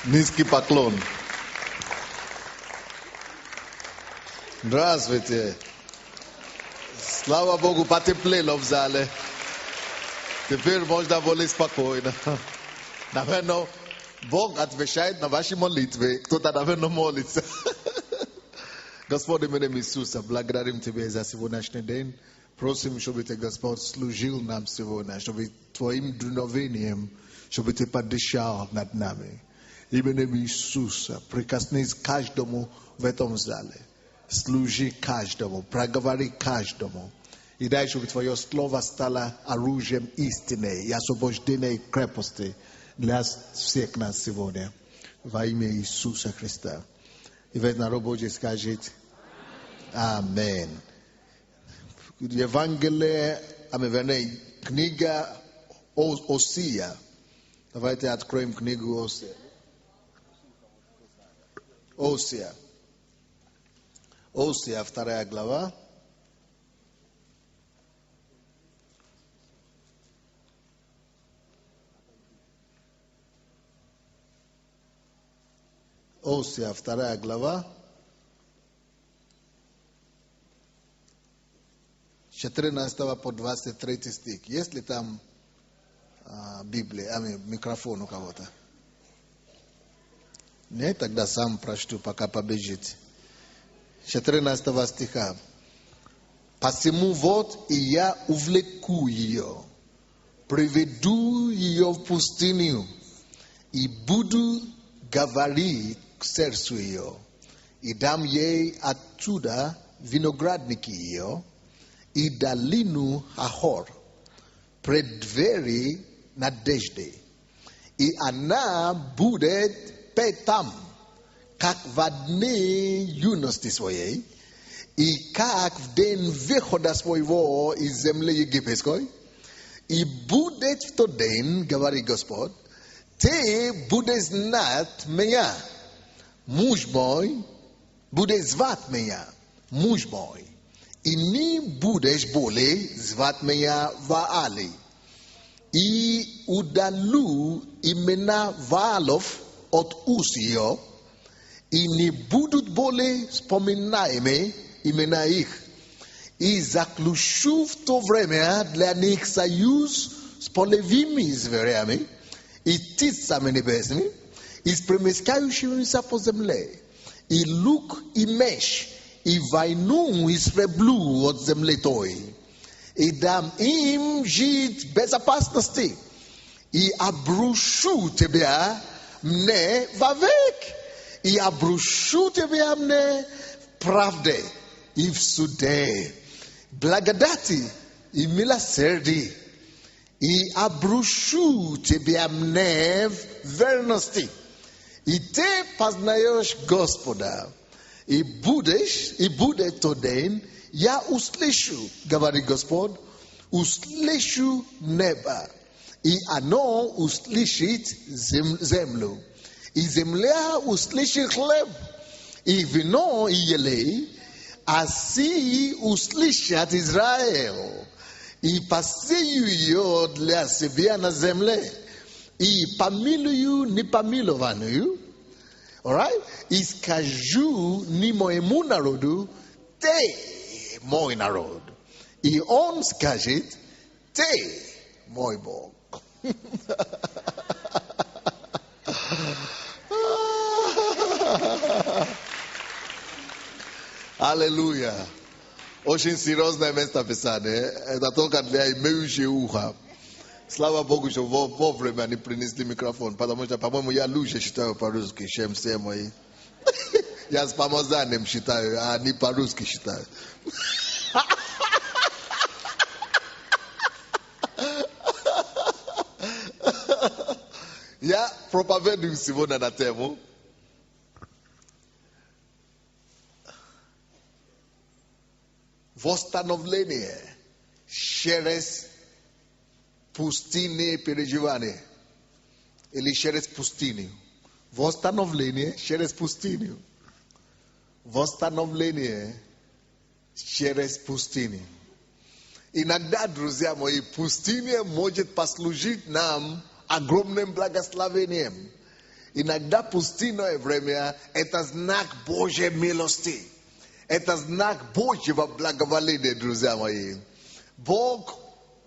Низкий поклон. Здравствуйте. Слава Богу, потеплело в зале. Теперь можно более спокойно. Наверное, Бог отвечает на ваши молитвы. Кто-то, наверное, молится. Господь, именем Иисуса, благодарим Тебя за сегодняшний день. Просим, чтобы Ты, Господь, служил нам сегодня, чтобы Твоим дуновением, чтобы Ты подышал над нами. Именем Иисуса, прикоснись к каждому в этом зале. Служи каждому, проговори каждому. И дай, чтобы Твое Слово стало оружием истины и освобождения и крепости для всех нас сегодня. Во имя Иисуса Христа. И весь народ Божий скажет Аминь. Евангелие, книга Осия. Давайте откроем книгу Осия. Осия, 2 глава. Осия, 2 глава. 14 по 23 стих. Есть ли там Библия, микрофон у кого-то? Нет, тогда сам прочту, пока побежите. 14 стиха. «Посему вот и я увлеку ее, приведу ее в пустыню, и буду говорить к сердцу ее, и дам ей оттуда виноградники ее, и долину Ахор, преддверие надежды. И она будет петь там, как в дни юности своей, и как в день выхода своего из земли египетской. И будет в тот день, говорит Господь, ты будешь знать меня, муж мой, будешь звать меня, муж мой. И не будешь более звать меня Ваали. И удалю имена Ваалов от уст ее, и не будут более вспоминаемы имена их. И заключу в то время для них союз с полевыми зверями и птицами небесными, и с промескающимися по земле, и лук, и меч, и войну истреблю от земли той, и дам им жить в безопасности, и обрушу тебя мне вовек, и обрушу тебя мне в правде и в суде, благодати и милосердии, и обрушу тебя мне в верности, и ты познаешь Господа. И будет тот день, я услышу, говорит Господь, услышу небо, и оно услышит землю, и земля услышит хлеб, и вино, и елей, аси услышат Израиль, и посею ее для себя на земле, и помилую непомилованную. Alright? И скажу не моему народу, ты мой народ. И он скажет, ты мой Бог. Аллилуйя. Очень серьезное место Писания. Это только для имеющих ухо. Слава Богу, что вовремя они принесли микрофон, потому что, по-моему, я лучше читаю по-русски, чем все мои. Я с помазанием читаю, а они по-русски читают. Я проповедую сегодня на тему восстановление через пустыни переживания или через пустыню. Восстановление через пустыню. Восстановление через пустыню. Inogda, друзья мои, пустыня может послужить нам огромным благословением. Иногда пустынное время – это знак Божьей милости. Это знак Божьего благоволения, друзья мои. Бог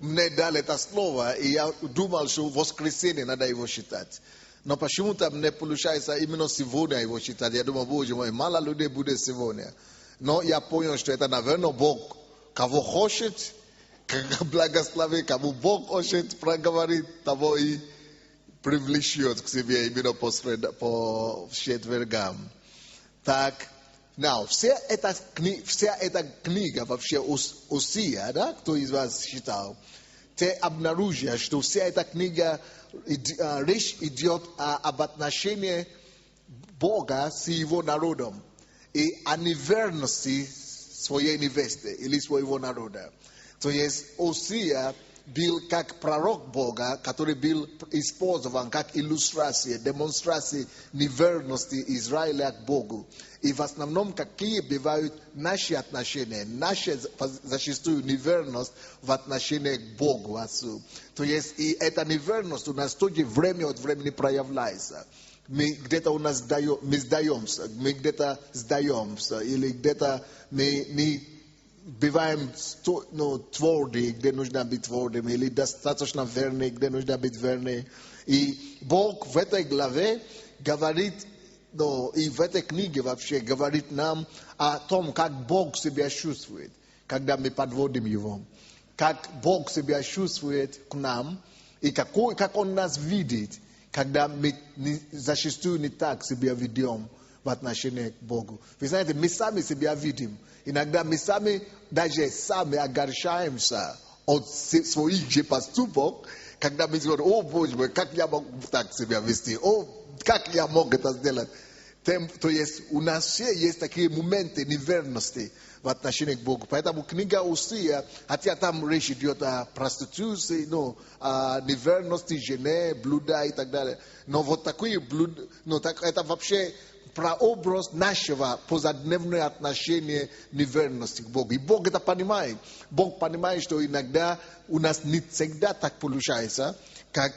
мне дал это слово, и я думал, что в воскресенье надо его считать. Но почему-то мне получается именно сегодня его считать. Я думаю, Боже мой, мало людей будет сегодня. Но я понял, что это, наверное, Бог, кого хочет, благословит, кому Бог хочет проговорить, того и привлечет к себе именно по четвергам. Так, вся эта книга вообще Осия, да, кто из вас читал, ты обнаружишь, что вся эта книга, речь идет об отношении Бога с его народом и о неверности своей невесты или своего народа. То есть Осия был как пророк Бога, который был использован как иллюстрация, демонстрация неверности Израиля к Богу. И в основном, какие бывают наши отношения, наша зачастую неверность в отношении к Богу, Отцу. То есть и эта неверность у нас тоже время от времени проявляется. Мы где-то мы сдаемся, мы где-то сдаемся, или где-то мы не бываем тверды, где нужно быть твердым, или достаточно верны, где нужно быть верны. И Бог в этой главе говорит, и в этой книге вообще говорит нам о том, как Бог себя чувствует, когда мы подводим Его. Как Бог себя чувствует к нам, и как Он нас видит, когда мы зачастую не так себя ведем в отношении к Богу. Вы знаете, мы сами себя видим. Иногда мы сами, даже сами огорчаемся от своих же поступок, когда мы говорим: о Боже мой, как я мог так себя вести, как я мог это сделать. То есть у нас все есть такие моменты неверности в отношении к Богу. Поэтому книга Осия, хотя там речь идет о проституции, о неверности жены, блуда и так далее. Но вот такие блуда, это вообще прообраз нашего повседневного отношения неверности к Богу. И Бог это понимает. Бог понимает, что иногда у нас не всегда так получается, как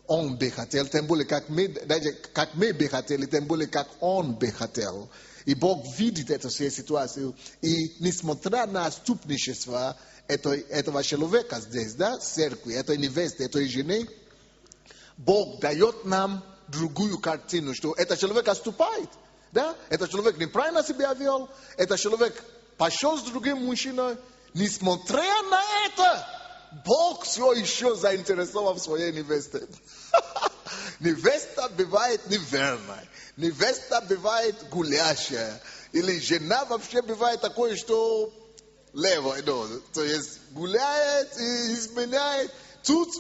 Он бы хотел, тем более как мы бы хотели, тем более как Он бы хотел. И Бог видит эту ситуацию. И несмотря на отступничество этого человека здесь, да, церкви, этой невесты, этой жены, Бог дает нам другую картину, что этот человек отступает. Да? Этот человек неправильно себя вел, этот человек пошел с другим мужчиной. Несмотря на это, Бог все еще заинтересован в своей невесте. Невеста бывает неверной, невеста бывает гулящая, или жена вообще бывает такое, что левая, то есть гуляет и изменяет. Тут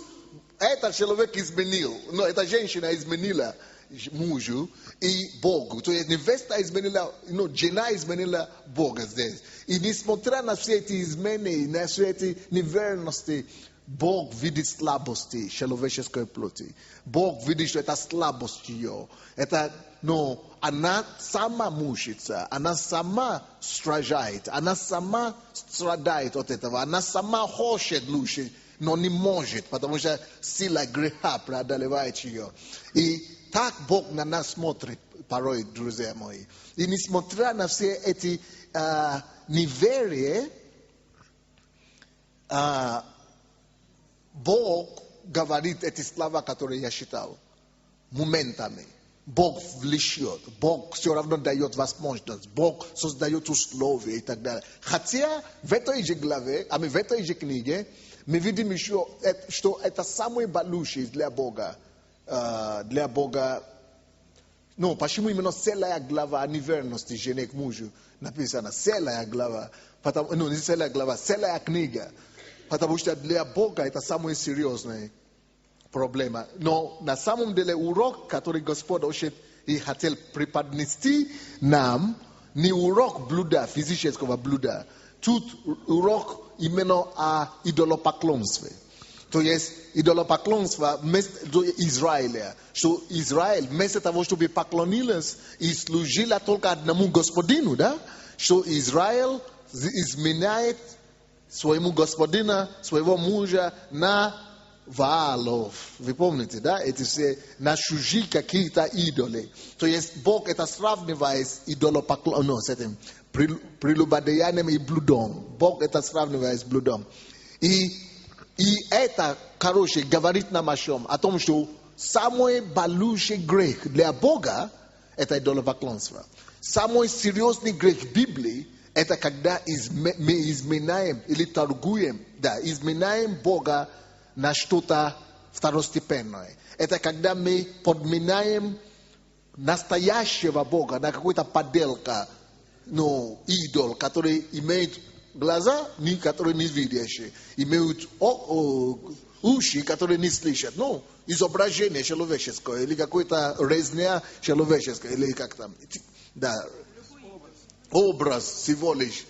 этот человек изменил, эта женщина изменила мужу и Богу. То есть невеста изменила, жена изменила Бога здесь. И несмотря на все эти измены, на все эти неверности, Бог видит слабости человеческой плоти. Бог видит, что это слабость ее. Это, она сама мучится, она сама страдает, она сама страдает от этого, она сама хочет лучше, но не может, потому что сила греха преодолевает ее. И так Бог на нас смотрит порой, друзья мои. И несмотря на все эти неверия, Бог говорит эти слова, которые я читал, моментами. Бог влечет, Бог все равно дает возможность, Бог создает условия и так далее. Хотя в этой же главе, в этой же книге, мы видим еще, что это самое большое для Бога. Почему именно целая глава о неверности жены к мужу написана? Целая глава, не целая глава, целая книга. Потому что для Бога это самая серьезная проблема. Но на самом деле урок, который Господь хочет и хотел преподнести нам, не урок блуда, физического блуда. Тут урок именно о идолопоклонстве. То есть идолопоклонство Израиля. Что Израиль вместо того, чтобы поклонилась и служила только одному Господину, да? Что Израиль изменяет своему господина, своего мужа на Ваалов. Вы помните, да? Эти все на чужие какие-то идолы. То есть Бог это сравнивает с идолопоклонством, с этим прелюбодеянием и блудом. Бог это сравнивает с блудом. И это, короче, говорит нам о чем? О том, что самый большой грех для Бога это идолопоклонство. Самый серьезный грех в Библии это когда мы изменяем или торгуем, да, изменяем Бога на что-то второстепенное. Это когда мы подменяем настоящего Бога на какую-то подделка, идол, который имеет глаза, которые не видящие, имеют уши, которые не слышат. Изображение человеческое, или какое-то резня человеческая, или как там. Да. Образ всего лишь.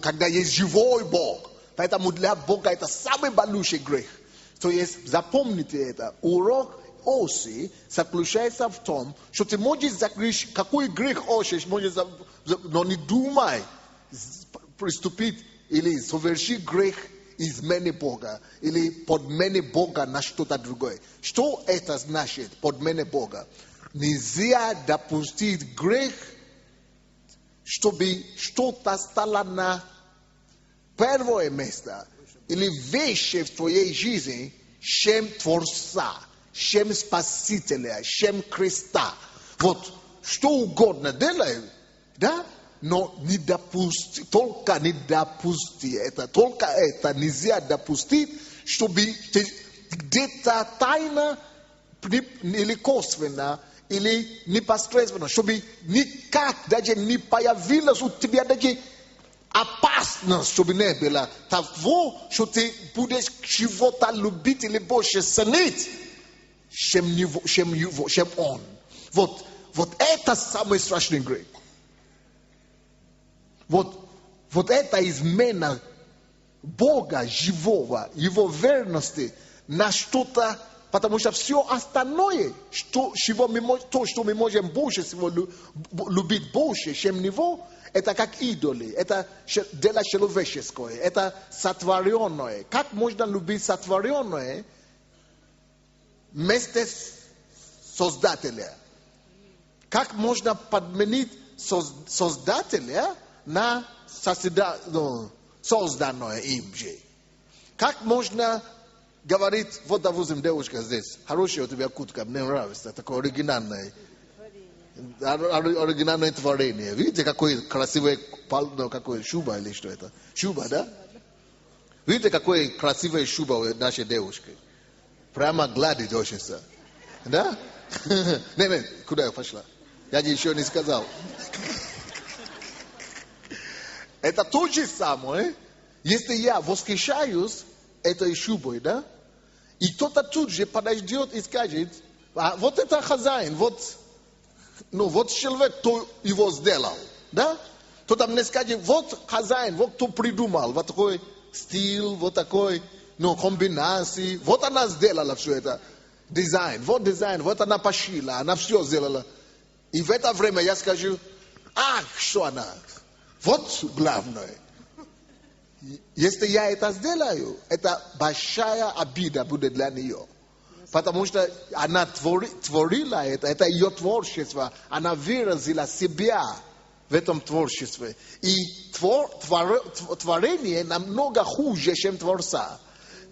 Когда есть живой Бог. Поэтому для Бога это самый большой грех. То есть, запомните это. Урок Оси заключается в том, что ты можешь закрыть, какой грех хочешь, но не думай приступить или совершить грех измены Бога или подмены Бога на что-то другое. Что это значит, подмены Бога? Нельзя допустить грех, чтобы что-то стало на первое место или вещи в твоей жизни, чем Творца, чем Спасителя, чем Христа. Вот, что угодно делай, да? Но не допусти, только не допусти это, только это нельзя допустить, чтобы где-то тайно или косвенно, или непосредственно, чтобы никак даже не появилось у тебя даже опасность, чтобы не было того, что ты будешь чего-то любить или больше ценить, чем он. Вот это самый страшный грех. Вот это измена Бога живого, его верности на что-то, потому что все остальное, то, что мы можем больше всего любить больше, чем него, это как идолы, это дело человеческое, это сотворенное. Как можно любить сотворенное вместо Создателя? Как можно подменить Создателя на созданное им же? Как можно говорить, вот, допустим, девушка здесь, хорошая у тебя куртка, мне нравится, такое оригинальное творение. Видите, какое красивое какое шуба или что это? Шуба, да? Видите, какое красивое шуба у нашей девушки? Прямо гладит очень, да? Не, куда я пошла? Я еще не сказал. Это то же самое, если я восхищаюсь этой шубой, да? И кто-то тут же подойдет и скажет, вот это хозяин, вот человек, кто его сделал, да? Кто-то мне скажет, вот хозяин, вот кто придумал, вот такой стиль, вот такой, комбинации, вот она сделала все это, дизайн, вот она пошила, она все сделала. И в это время я скажу, что она? Вот главное. Если я это сделаю, это большая обида будет для нее. Потому что она творила это ее творчество. Она выразила себя в этом творчестве. И творение намного хуже, чем Творца.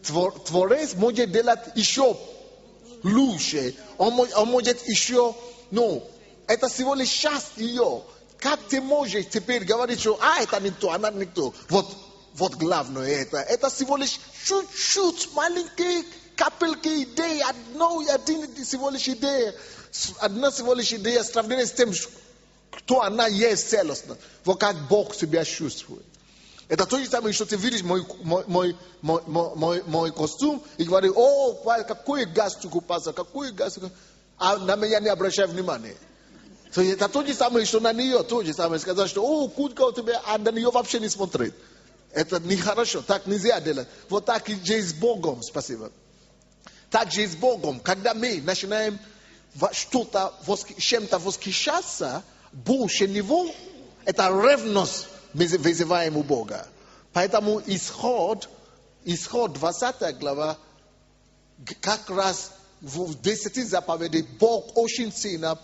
Творец может делать еще лучше. Он может еще, это всего лишь часть ее. Как ты можешь теперь говорить, что это не то, она не то. Вот главное это всего лишь чуть-чуть маленькие капельки идеи, всего лишь идея, одна всего лишь идея, сравнение с тем, кто она есть целостно. Вот как Бог себя чувствует. Это то же самое, что ты видишь мой костюм и говоришь, какой галстук упался, а на меня не обращай внимания. То это то же самое, что на нее, то же самое, сказать, что куртка у тебя, а на нее вообще не смотрит. Это нехорошо, так нельзя делать. Вот так и же с Богом, спасибо. Так же и с Богом, когда мы начинаем чем-то восхищаться, больше него, это ревность мы вызываем у Бога. Поэтому исход, 20 глава, как раз в 10 заповедей Бог очень сильно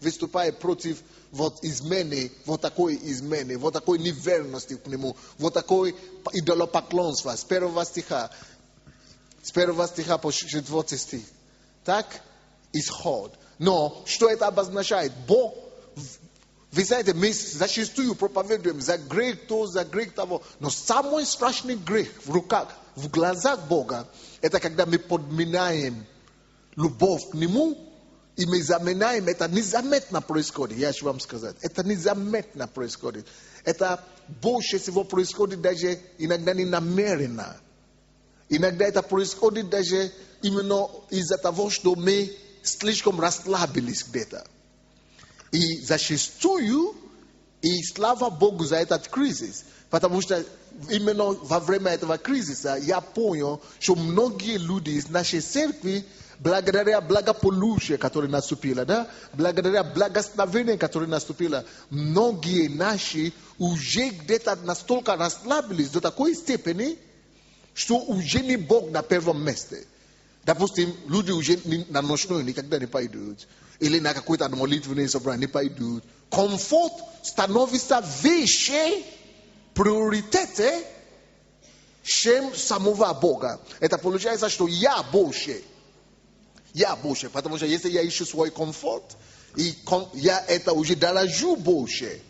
выступает против вот измены, вот такой измены, вот такой неверности к нему, вот такой идолопоклонства с 1 стиха по 4 стих. Так, исход. Но что это обозначает? Бог, вы знаете, мы зачастую проповедуем за грех то, за грех того. Но самый страшный грех в глазах Бога, это когда мы подменяем любовь к Нему, и мы заменяем, это незаметно происходит, я хочу вам сказать. Это незаметно происходит. Это больше всего происходит даже иногда не намеренно. Иногда это происходит даже именно из-за того, что мы слишком расслабились где-то. И зачастую, и слава Богу за этот кризис, потому что именно во время этого кризиса я понял, что многие люди из нашей церкви, благодаря благополучию, которое наступило, да, благодаря благословению, которое наступило, многие наши уже где-то настолько расслабились до такой степени, что уже не Бог на первом месте. Допустим, люди уже на ночной никогда не пойдут, или на какое-то молитвенное собрание не пойдут. Комфорт становится выше приоритета, чем самого Бога. Это получается, что я больше, потому что если я ищу свой комфорт, и я это уже дорожу больше,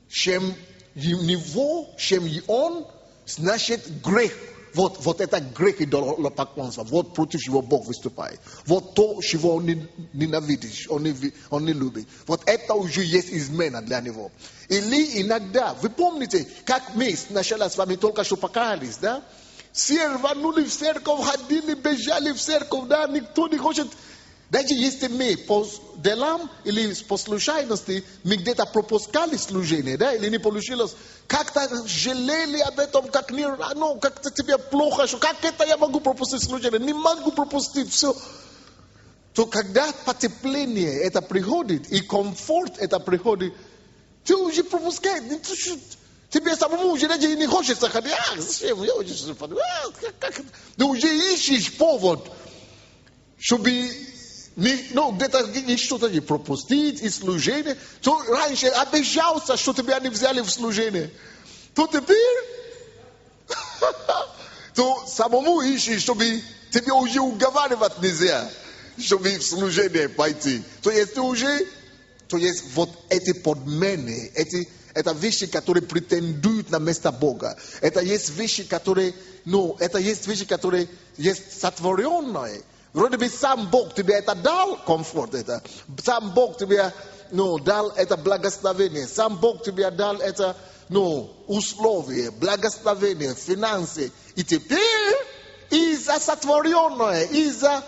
чем него, чем он, значит грех. Вот это грех идолопоклонства. Вот против чего Бог выступает. Вот то, чего он ненавидит, он не любит. Вот это уже есть измена для него. Или иногда, вы помните, как мы сначала с вами только что покаялись, да? Все рванули в церковь, ходили, бежали в церковь, да? Никто не хочет. Даже если мы по делам или по случайности мы где-то пропускали служение, да, или не получилось, как-то жалели об этом, как-то тебе плохо, что как это я могу пропустить служение, не могу пропустить все. То когда потепление это приходит, и комфорт это приходит, ты уже пропускаешь, тебе самому уже даже не хочется ходить, зачем, я уже ты уже ищешь повод, чтобы где-то что-то не пропустить из служения. То раньше обижался, что тебя не взяли в служение. То теперь то самому ищешь, чтобы тебе уже уговаривать нельзя, чтобы в служение пойти. То есть вот эти подмены, это вещи, которые претендуют на место Бога. Это есть вещи, которые есть сотворенные. Вроде бы сам Бог тебе это дал, комфорт это. Сам Бог тебе дал это благословение. Сам Бог тебе дал это условия, благословение, финансы. И теперь из-за сотворенное, из-за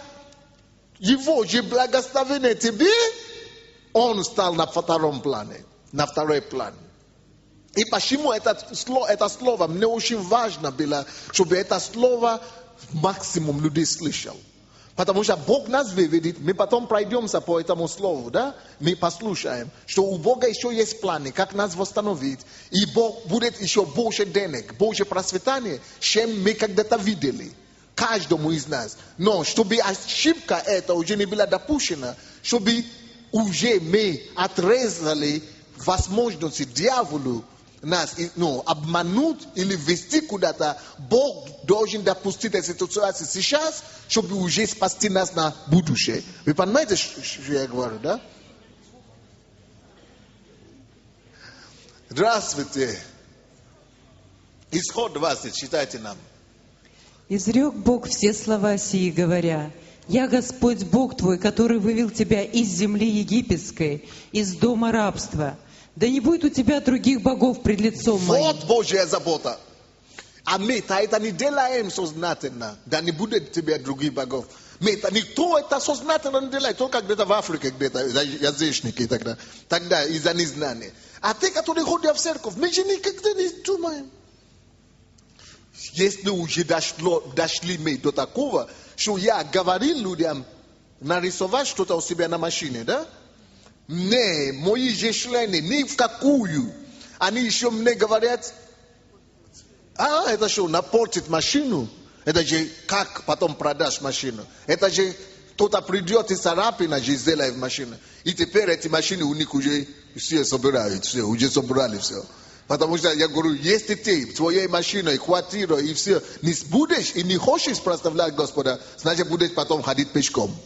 его же благословения тебе, он стал на втором плане, на второй план. И почему это слово, мне очень важно было, чтобы это слово максимум людей слышал. Потому что Бог нас выведет, мы потом пройдемся по этому слову, да? Мы послушаем, что у Бога еще есть планы, как нас восстановить. И Бог будет еще больше денег, больше процветания, чем мы когда-то видели. Каждому из нас. Но чтобы ошибка эта уже не была допущена, чтобы уже мы отрезали возможности дьяволу нас обмануть или вести куда-то, Бог должен допустить эту ситуацию сейчас, чтобы уже спасти нас на будущее. Вы понимаете, что я говорю, да? Здравствуйте. Исход 20, читайте нам. «Изрек Бог все слова сии, говоря: Я Господь Бог твой, который вывел тебя из земли египетской, из дома рабства. Да не будет у тебя других богов пред лицом моим». Вот Божья забота. А мы-то это не делаем сознательно. Да не будет у тебя других богов. Мы-то никто это сознательно не делает. Только где-то в Африке, где-то язычники тогда из-за незнания. А те, которые ходят в церковь, мы же никогда не думаем. Если уже дошли мы до такого, что я говорил людям нарисовать что-то у себя на машине, да? Не, мои же члены ни в какую. Они еще мне говорят, это что, напортит машину? Это же как потом продашь машину? Это же кто-то придет и царапина же сделает машину. И теперь эти машины у них уже все собирают, все, уже собрали все. Потому что я говорю, если ты твоей машиной, квартирой и все не будешь и не хочешь прославлять Господа, значит будешь потом ходить пешком.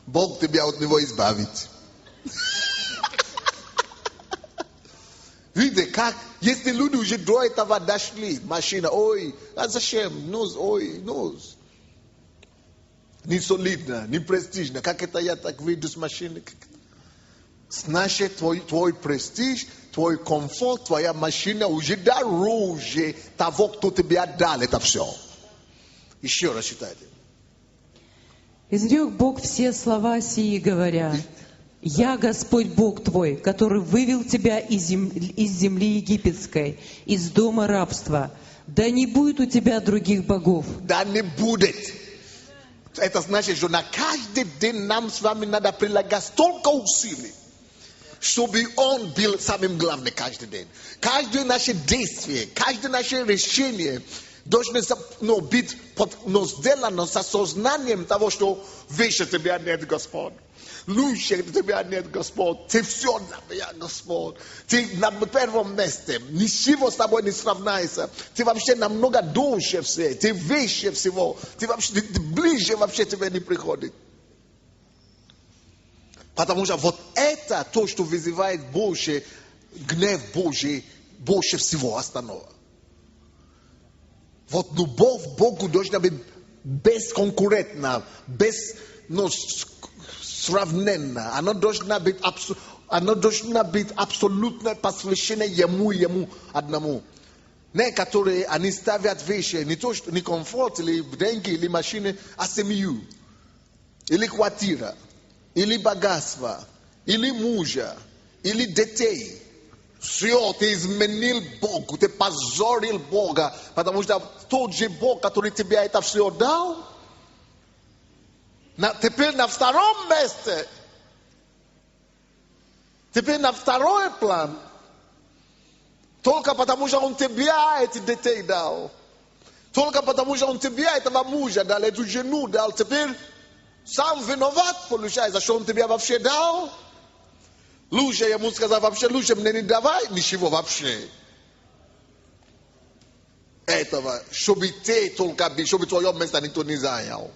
Бог тебя от него избавит. Видите, как, если люди уже до этого дошли, машина, ой, а зачем, не солидно, не престижно, как это я так выйду с машины? Значит, твой престиж, твой комфорт, твоя машина уже дороже того, кто тебе отдал это все. Еще раз читайте. Изрек Бог все слова сии, говоря: «Я Господь Бог твой, который вывел тебя из земли египетской, из дома рабства. Да не будет у тебя других богов». Да не будет. Это значит, что на каждый день нам с вами надо прилагать столько усилий, чтобы Он был самым главным каждый день. Каждое наше действие, каждое наше решение должно быть сделано с осознанием того, что выше тебя нет, Господь. Лучше тебя нет, Господь. Ты все для меня, Господь. Ты на первом месте. Ничего с тобой не сравняется. Ты вообще намного дольше все. Ты выше всего. Ты вообще ближе вообще тебе не приходит. Потому что вот это то, что вызывает больше гнев Божий, больше всего остального. Вот любовь к Богу должна быть бесконкурентна, сравненно. Она должна быть абсолютное посвящение Ему одному. Некоторые, они ставят вещи, не то, что не комфорт, или деньги, или машины, а семью, или квартира, или богатство, или мужа, или детей. Все, ты изменил Богу, ты позорил Бога, потому что тот же Бог, который тебе это все дал, теперь на втором месте, теперь на второй план, только потому что Он тебе эти детей дал, только потому что Он тебе этого мужа дал, эту жену дал, теперь сам виноват получается, что Он тебе вообще дал. Лучше ему сказать вообще, лучше мне не давай ничего вообще. Этого, чтобы ты только, чтобы твое место никто не занял.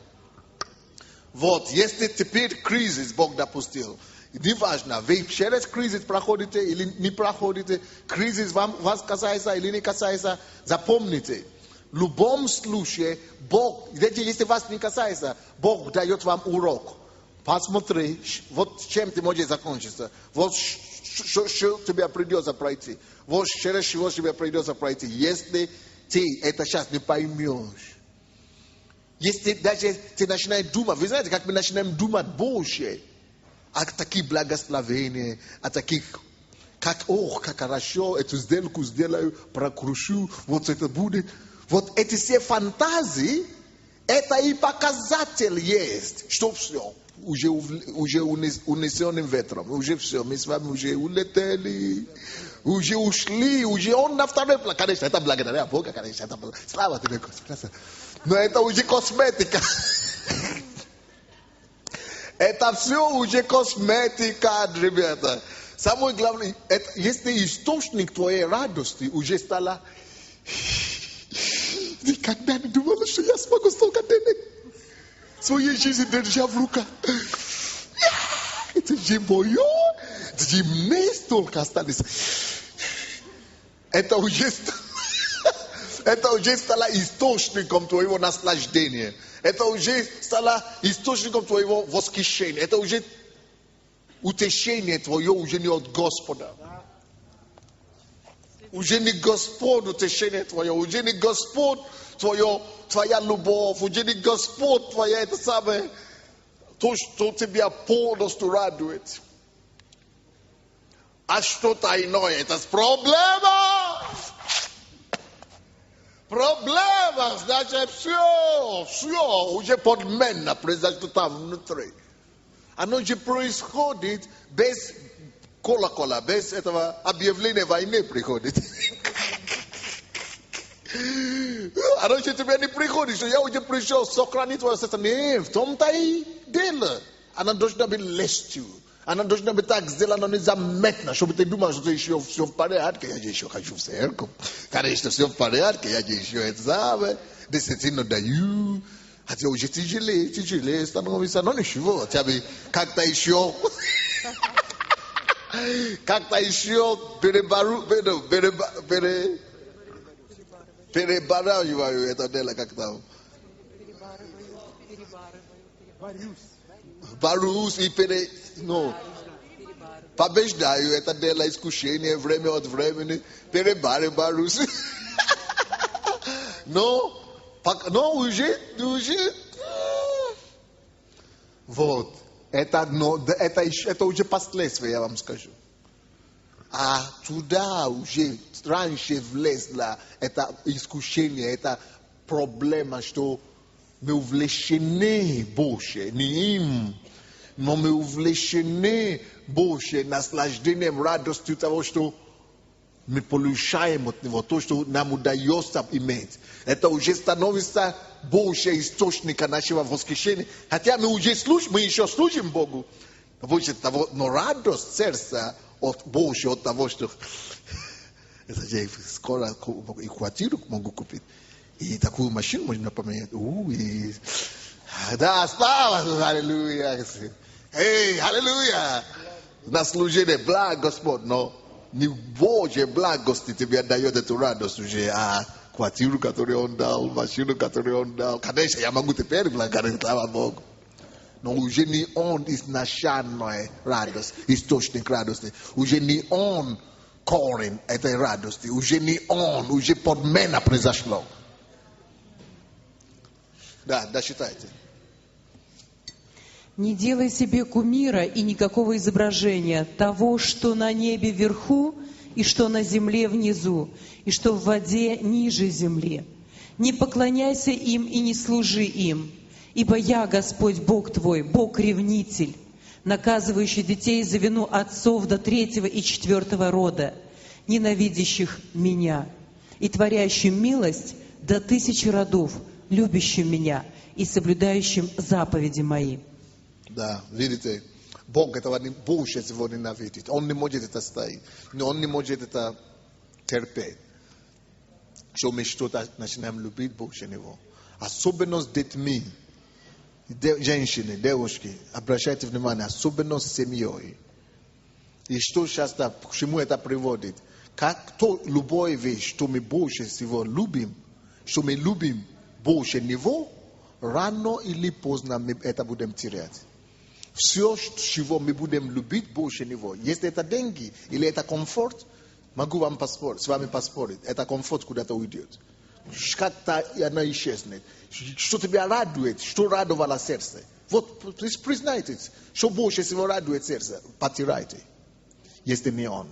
Вот, если теперь кризис Бог допустил, не важно, вы через кризис проходите или не проходите, кризис вас касается или не касается, запомните, в любом случае, Бог, если вас не касается, Бог дает вам урок. Посмотри, вот чем ты можешь закончиться. Вот что тебе придется пройти. Вот через чего тебе придется пройти. Если ты это сейчас не поймешь. Если даже ты начинаешь думать. Вы знаете, как мы начинаем думать больше о таких благословениях, о таких, как хорошо, эту сделку сделаю, прокрушу, вот это будет. Вот эти все фантазии, это и показатель есть, что все. Уже унесенным ветром, уже все, мы с вами уже улетели, уже ушли, уже он на второй план. Конечно, это благодаря Богу, конечно, это слава тебе, Господи. Но это уже косметика. Это все уже косметика, ребята. Самое главное, если источник твоей радости уже стала, никогда не думала, что я смогу столько денег. Своей жизни держа в руках. Это же мое, это же мне столько осталось. Это уже стало источником твоего наслаждения. Это уже стало источником твоего восхищения. Это уже утешение твое уже не от Господа. Уже не Господь утешение твое, уже не Господь твоя любовь, уже не Господь твоя это самое, то, что тебя полностью радует. А что-то иное, это проблема. Проблема, значит все, уже подмена произошло там внутри. Оно же происходит без кола-кола. Без этого объявления войны приходит. Оно еще тебе не приходит, что я уже пришел сохранить твое сердце. Нет, в том-то и дело. Она должна быть лестью. Она должна быть так сделана незаметно, чтобы ты думал, что еще все в порядке. Я же еще хочу в церковь. Конечно, все в порядке. Я же еще это самое. Десятину даю. Хотя уже тяжелее становится. Но ничего, хотя бы как-то еще перебарываю это дело как-то. Борюсь и побеждаю это дело искушение время от времени. Перебарываюсь. Но уже. Вот. Это уже последствия, я вам скажу. А туда уже раньше влезло это искушение, это проблема, что мы увлечены больше, не им, но мы увлечены больше наслаждением, радостью того, что мы получаем от него, то, что нам удается иметь. Это уже становится больше источника нашего восхищения. Хотя мы еще служим Богу. Больше того, но радость сердца больше от того, что это же скоро и квартиру могу купить. И такую машину можно поменять. Да, слава, аллилуйя. Эй, аллилуйя. На служение, благ Господь, но не Божья благости тебе дает эту радость уже, а квартиру, которую он дал, машину, которую он дал. Конечно, я могу теперь благодарить, слава Богу. Но уже не он изначальная радость, источник радости. Уже не он корень этой радости. Уже не он, уже подмена произошло. Да, считайте. Не делай себе кумира и никакого изображения того, что на небе вверху, и что на земле внизу, и что в воде ниже земли. Не поклоняйся им и не служи им, ибо я, Господь Бог твой, Бог-ревнитель, наказывающий детей за вину отцов до 3-го и 4-го рода, ненавидящих меня, и творящим милость до 1000 родов, любящим меня и соблюдающим заповеди мои. Да, видите, Бог этого больше всего ненавидит. Он не может это стоять, но он не может это терпеть. Что мы что-то начинаем любить больше него. Особенно с детьми, женщины, девушки, обращайте внимание, особенно с семьей. И что сейчас, к чему это приводит? Как то любая вещь, что мы больше всего любим, что мы любим больше него, рано или поздно мы это будем терять. Все, чего мы будем любить больше него, если это деньги или это комфорт, могу вам с вами поспорить, это комфорт куда-то уйдет. Как-то она исчезнет. Что тебя радует, что радовало сердце. Вот, признайте, что больше всего радует сердце, потеряйте, если не он.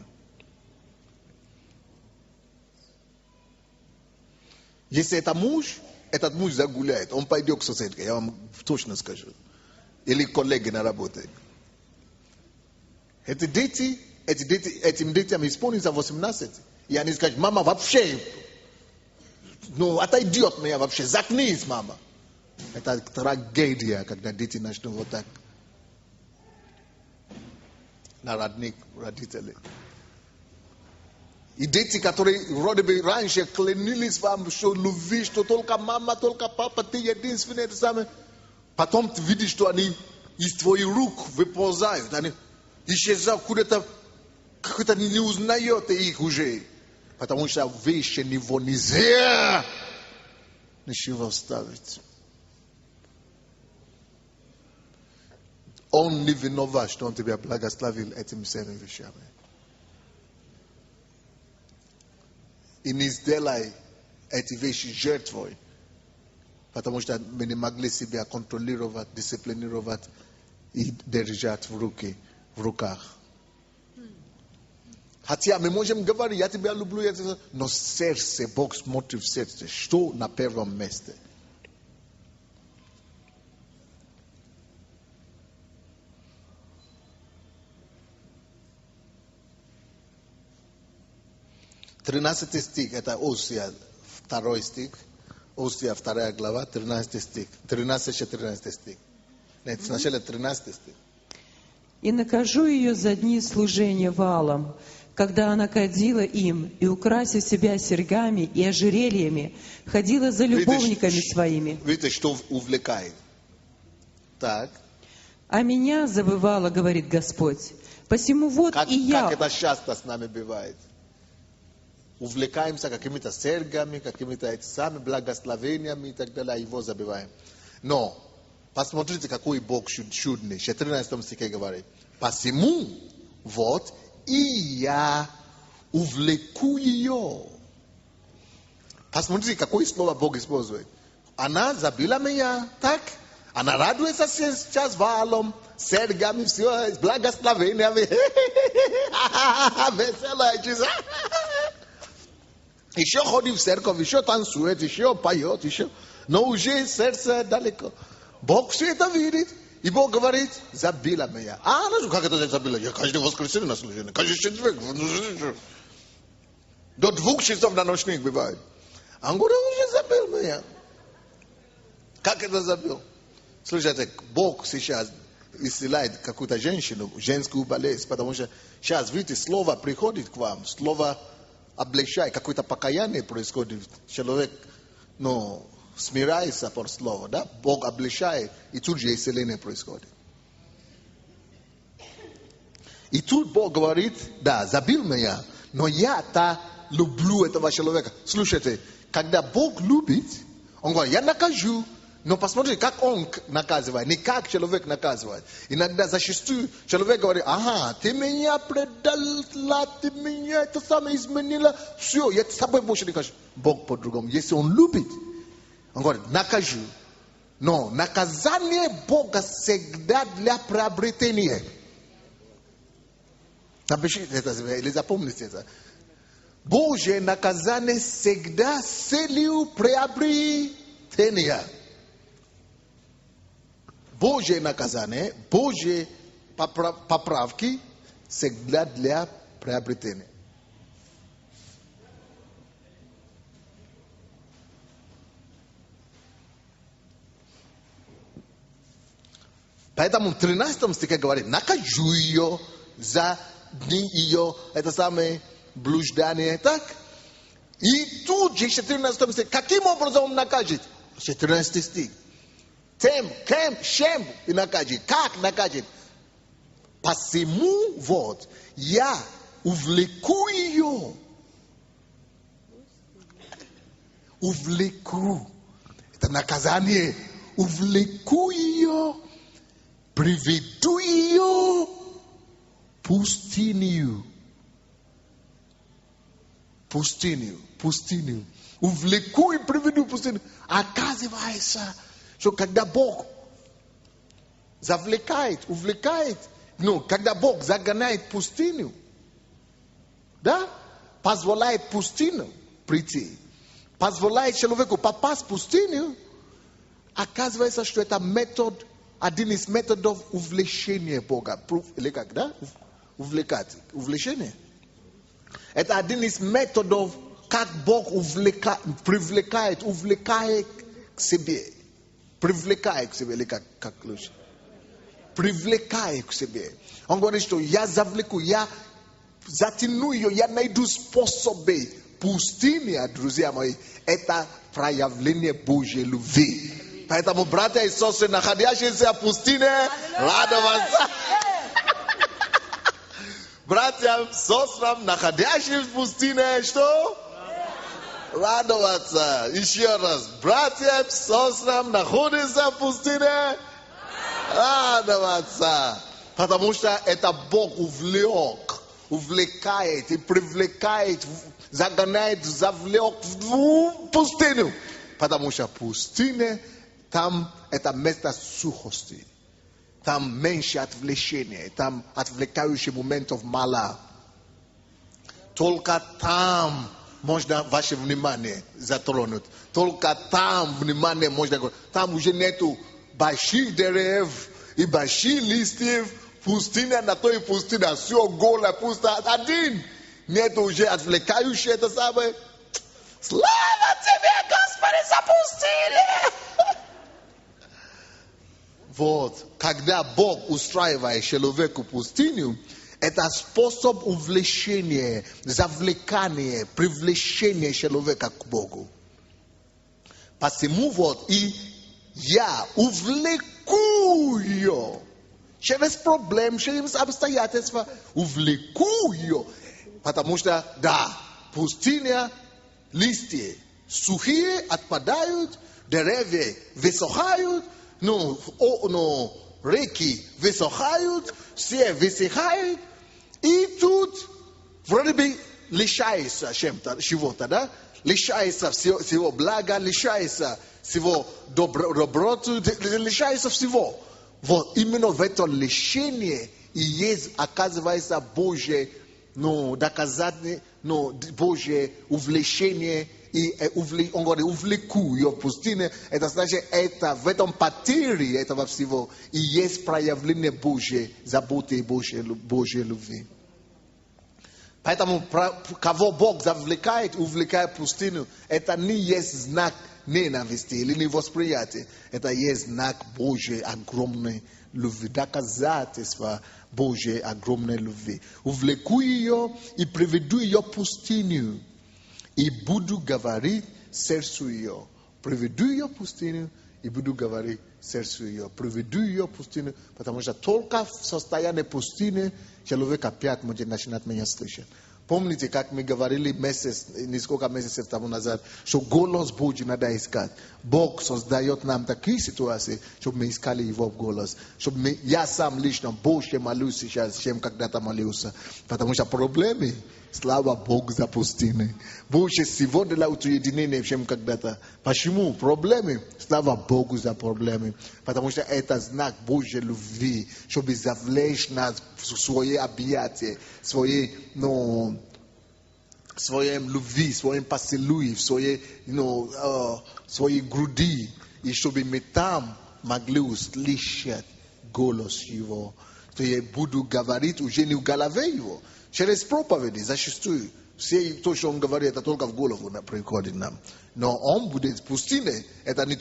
Если это муж, этот муж загуляет, он пойдет к соседке, я вам точно скажу. Или коллеги на работе. Этим детям исполнится 18. И они скажут, мама, вообще, отойди от меня вообще, заткнись, мама. Это трагедия, когда дети начнут вот так на родник родителей. И дети, которые вроде бы раньше клянились вам, что любви, что только мама, только папа, ты единственный, это самое. Потом ты видишь, что они из твоих рук выползают. Они исчезают куда-то, как-то не узнает их уже. Потому что выше него нельзя ничего ставить. Он не виноват, что он тебя благословил этими всеми вещами. И не сделай эти вещи жертвой. Потому что мы не могли себя контролировать, дисциплинировать и держать в руках. Хотя мы можем говорить, я тебя люблю, но сердце, Бог смотрит в сердце, что на первом месте. 13 стих, это Осия, 2 стих. Осия, 2 глава, 13 стих. 13-14 стих. Нет, сначала 13 стих. «И накажу ее за дни служения Ваалам, когда она кадила им, и, украсив себя серьгами и ожерельями, ходила за любовниками своими. Видите, что увлекает. Так. А меня забывала, говорит Господь. Посему вот Как и я...» это часто с нами бывает. Увлекаемся какими-то серьгами, какими-то самыми благословениями и так далее, а его забываем. Но, посмотрите, какой Бог чудный. В 14 стихе говорит. Посему вот и я увлеку ее. Посмотрите, какое слово Бог использует. Она забила меня, так? Она радуется сейчас Ваалом, серьгами, все, благословениями. Веселая. Еще ходит в церковь, еще танцует, еще поет, еще. Но уже сердце далеко. Бог все это видит. И Бог говорит, забила меня. А она же, как это забила? Я каждое воскресенье на служение, каждый четверг. До 2 часов на ночник бывает. А он говорит, уже забил меня. Как это забил? Слушайте, Бог сейчас исцеляет какую-то женщину, женскую болезнь, потому что сейчас, видите, слово приходит к вам, слово облегчает, какое-то покаяние происходит. Человек, смиряется por слово, да? Бог облегчает, и тут же исцеление происходит. И тут Бог говорит, да, забил меня, но я-то люблю этого человека. Слушайте, когда Бог любит, Он говорит, я накажу. Но посмотрите, как Он наказывает, не как человек наказывает. Иногда зачастую человек говорит, ага, ты меня предала, ты меня это самое изменила. Все, я с тобой больше не кажу. Бог по-другому. Если Он любит, Он говорит, накажу. Но наказание Бога всегда для приобретения. Напишите это или запомните это. Божье наказание всегда с целью приобретения. Божье наказание, Божьи поправки всегда для приобретения. Поэтому в 13 стихе говорит, накажу ее за дни ее, это самое блуждание, так? И тут же в 14 стихе, каким образом он накажет? 14 стих. Тем, кем, чем и накажет. Как накажет? Посему вот я увлеку ее. Увлеку. Это наказание. Увлеку ее. Приведу ее в пустыню. Пустыню. Увлеку и приведу в пустыню. Оказывается, что когда Бог увлекает, когда Бог загоняет пустыню, да, позволяет пустыню прийти, позволяет человеку попасть в пустыню, оказывается, что это метод, один из методов увлечения Бога. Или как, да? Увлечение. Это один из методов, как Бог привлекает к себе. Привлекает к себе, или как лучше? Привлекает к себе. Он говорит, что я завлеку, я затяну ее, я найду способы. Пустыня, друзья мои, это проявление Божьей любви. Поэтому, братья и сестры, находящиеся в пустыне, радоваться. Братьям, сестрам, находящимся в пустыне, что? Радоваться. Еще раз. Братьям, сестрам, находятся в пустыне. Радоваться. Потому что это Бог увлекает и привлекает, загоняет, завлек в пустыню. Потому что пустыня, там это место сухости. Там меньше отвлечения. Там отвлекающий моментов мало. Только там можно ваше внимание затронуть. Только там внимание можно... Там уже нету больших дерев и больших листьев. Пустыня на то и пустыня. Все голая, пусто. Один. нет уже отвлекающее это самое. Слава тебе, Господи, за пустыне! Вот, когда Бог устраивает человеку пустыню, это способ увлечения, завлекания, привлечения человека к Богу. Посему вот и я увлеку ее. Через проблем, через обстоятельства увлеку ее. Потому что, да, пустыня, листья сухие отпадают, деревья высыхают, реки высыхают, все высыхают, и тут вроде бы лишается чего-то, да? Лишается всего блага, лишается всего доброты, лишается всего. Вот именно в этом лишении и есть, оказывается, Божье, доказательство, Божье увлечение. И он говорит, увлеку ее в пустыне. Это значит, это в этом потере этого всего и есть проявление Божьей заботы и Божьей любви. Поэтому, кого Бог завлекает, увлекает в пустыню, это не есть знак ненависти или невосприятия. Это есть знак Божьей огромной любви, доказательство Божьей огромной любви. Увлеку ее и приведу ее в пустыню. И буду говорить сердцу ее. Приведу ее в пустыню и буду говорить сердцу ее. Приведу ее в пустыню, потому что только в состоянии пустыни человек опять может начинать меня слышать. Помните, как мы говорили несколько месяцев тому назад, что голос Божий надо искать. Бог создает нам такие ситуации, чтобы мы искали его в голос. Я сам лично больше молюсь сейчас, чем когда-то молился. Потому что проблемы, слава Богу за пустыню. Больше всего для уединения, чем когда-то. Почему? Проблемы, слава Богу за проблемы. Потому что это знак Божьей любви, чтобы завлечь нас в свои объятия, своей любви, своем поцелуе, в своей груди, и чтобы мы там могли услышать голос его. То я буду говорить уже не в голове его, через проповеди, зачастую. Все то, что он говорит, это только в голову приходит нам. Но он будет в пустыне, это не,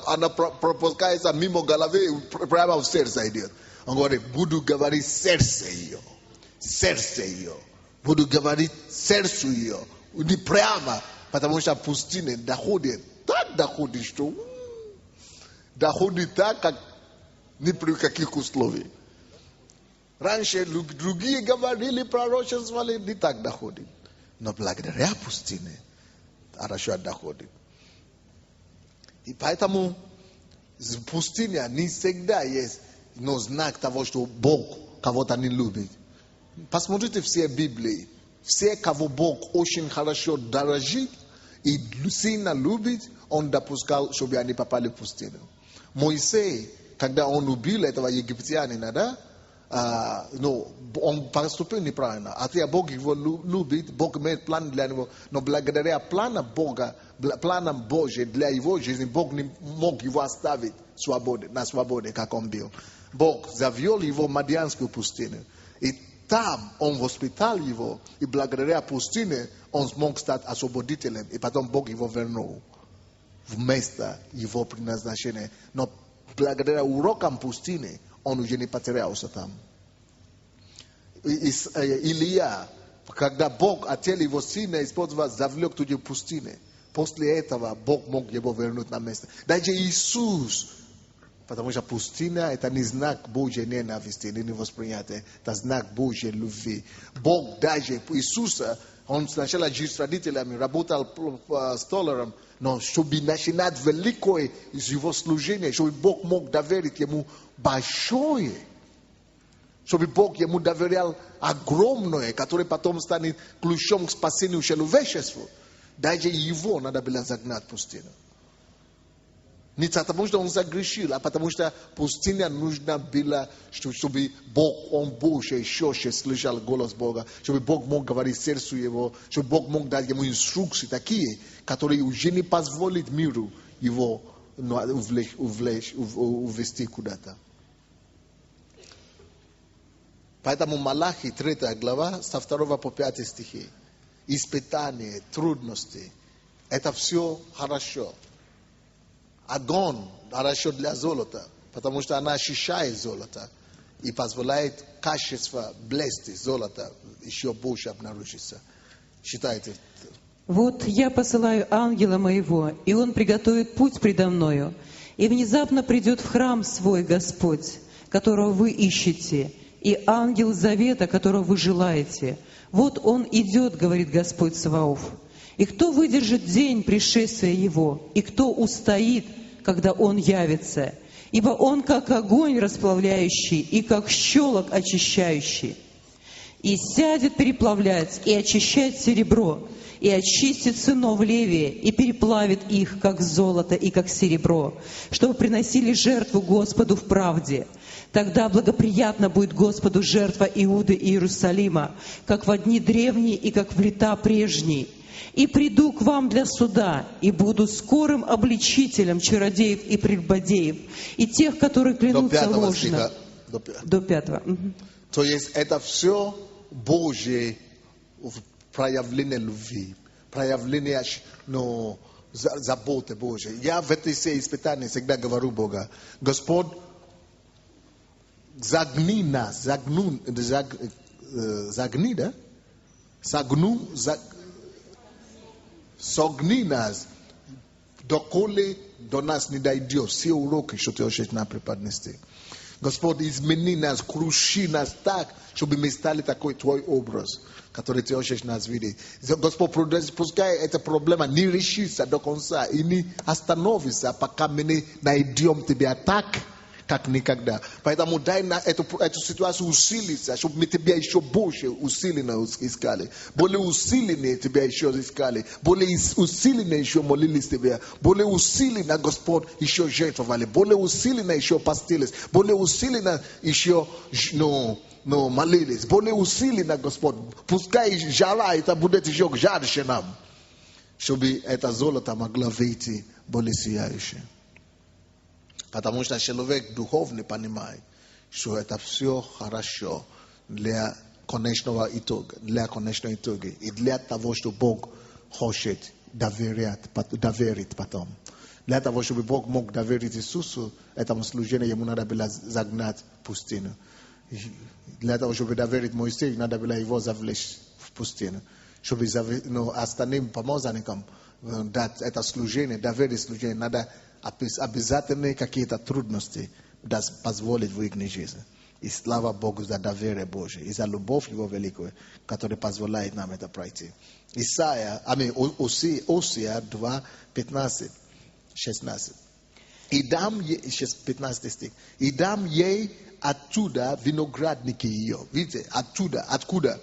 она пропускается мимо головы, прямо в сердце идет. Он говорит, буду говорить сердце ее. Буду говорить сердцу ее. Не прямо, потому что пустыня доходит, что доходит так, как ни при каких условиях. Раньше другие говорили, пророчествовали, не так доходит. Но благодаря пустыне хорошо доходит. И поэтому пустыня не всегда есть знак того, что Бог кого-то не любит. Посмотрите все Библии. Все, кого Бог очень хорошо дорожит и сильно любит, он допускал, чтобы они попали в пустыню. Моисей, когда он убил этого египтянина, да? Он поступил неправильно. Хотя Бог его любит, Бог имеет план для него, но благодаря планам Божьим для его жизни, Бог не мог его оставить на свободе, как он был. Бог завел его в Мадианскую пустыню. И там он воспитал его, и благодаря пустыне он смог стать освободителем. И потом Бог его вернул в место его предназначения. Но благодаря урокам пустыни он уже не потерялся там. Илья, когда Бог хотел его сильно использовать, завлек туда в пустыне. После этого Бог мог его вернуть на место. Даже Иисус, потому что пустыня это не знак Божьей ненависти, не восприятия, это знак Божьей любви. Бог даже Иисуса, он сначала жил с родителями, работал столяром, но чтобы начинать великое из его служения, чтобы Бог мог доверить ему большое, чтобы Бог ему доверял огромное, которое потом станет ключом к спасению человечества. Даже его надо было загнать в пустыню. Не потому, что он загрешил, а потому что пустыня нужна была, чтобы Бог, он больше еще слышал голос Бога, чтобы Бог мог говорить сердцу его, чтобы Бог мог дать ему инструкции такие, которые уже не позволят миру его увести куда-то. Поэтому Малахи, 3 глава, со 2 по 5 стихи. Испытания, трудности. Это все хорошо. Огонь хорошо для золота, потому что она очищает золото и позволяет качество блести золота еще больше обнаружиться. Считайте. Вот я посылаю ангела моего, и он приготовит путь предо мною, и внезапно придет в храм свой Господь, которого вы ищете, и ангел завета, которого вы желаете. Вот он идет, говорит Господь Саваоф. И кто выдержит день пришествия его, и кто устоит, когда он явится? Ибо он как огонь расплавляющий, и как щелок очищающий. И сядет переплавлять, и очищать серебро, и очистит сынов Левия, и переплавит их, как золото и как серебро, чтобы приносили жертву Господу в правде. Тогда благоприятно будет Господу жертва Иуды и Иерусалима, как во дни древние и как в лета прежние. И приду к вам для суда, и буду скорым обличителем чародеев и прелюбодеев, и тех, которые клянутся ложно. До 5. То есть это все Божье проявление любви, проявление заботы Божьей. Я в этой все испытания всегда говорю Бога: Господь, загни нас, согни нас, доколе до нас не дойдет все уроки, что ты хочешь нам преподнести. Господь, измени нас, круши нас так, чтобы мы стали такой твой образ, который ты хочешь нас видеть. Господь, пускай эта проблема не решится до конца и не остановится, пока мы не найдем тебя так, как никогда. Поэтому дай на эту ситуацию усилиться, чтобы мы тебя еще больше усиленно искали. Более усиленно тебя еще искали. Более усиленно еще молились тебя. Более усиленно, Господь, еще жертвовали. Более усиленно еще постились. Более усиленно еще молились. Более усиленно, Господь. Пускай жара это будет еще жарче нам, чтобы это золото могло выйти более сияющее. Потому что человек духовный понимает, что это все хорошо для конечного итога, и для того, что Бог хочет доверить потом. Для того, чтобы Бог мог доверить Иисусу, этому служению ему надо было загнать в пустыню. Для того, чтобы доверить Моисею, надо было его завлечь в пустыню. Чтобы остальным помазанникам дать это служение, доверить служение, надо обязательно какие-то трудности позволить в их жизни. И слава Богу за доверие Божие и за любовь Его великую, которая позволяет нам это пройти. Осия 2, 15, 16. И дам ей, 15 стих. И дам ей оттуда виноградники ее. Видите, оттуда, откуда?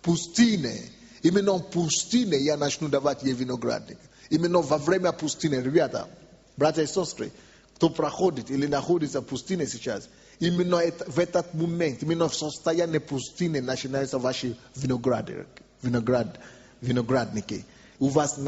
Пустыни. Именно в пустыне я начну давать ей виноградник. Именно во время пустыни, ребята, братья и сестры, кто проходит или находится в пустыне сейчас, именно в этот момент, именно в состоянии пустыни начинаются ваши виноградники. У вас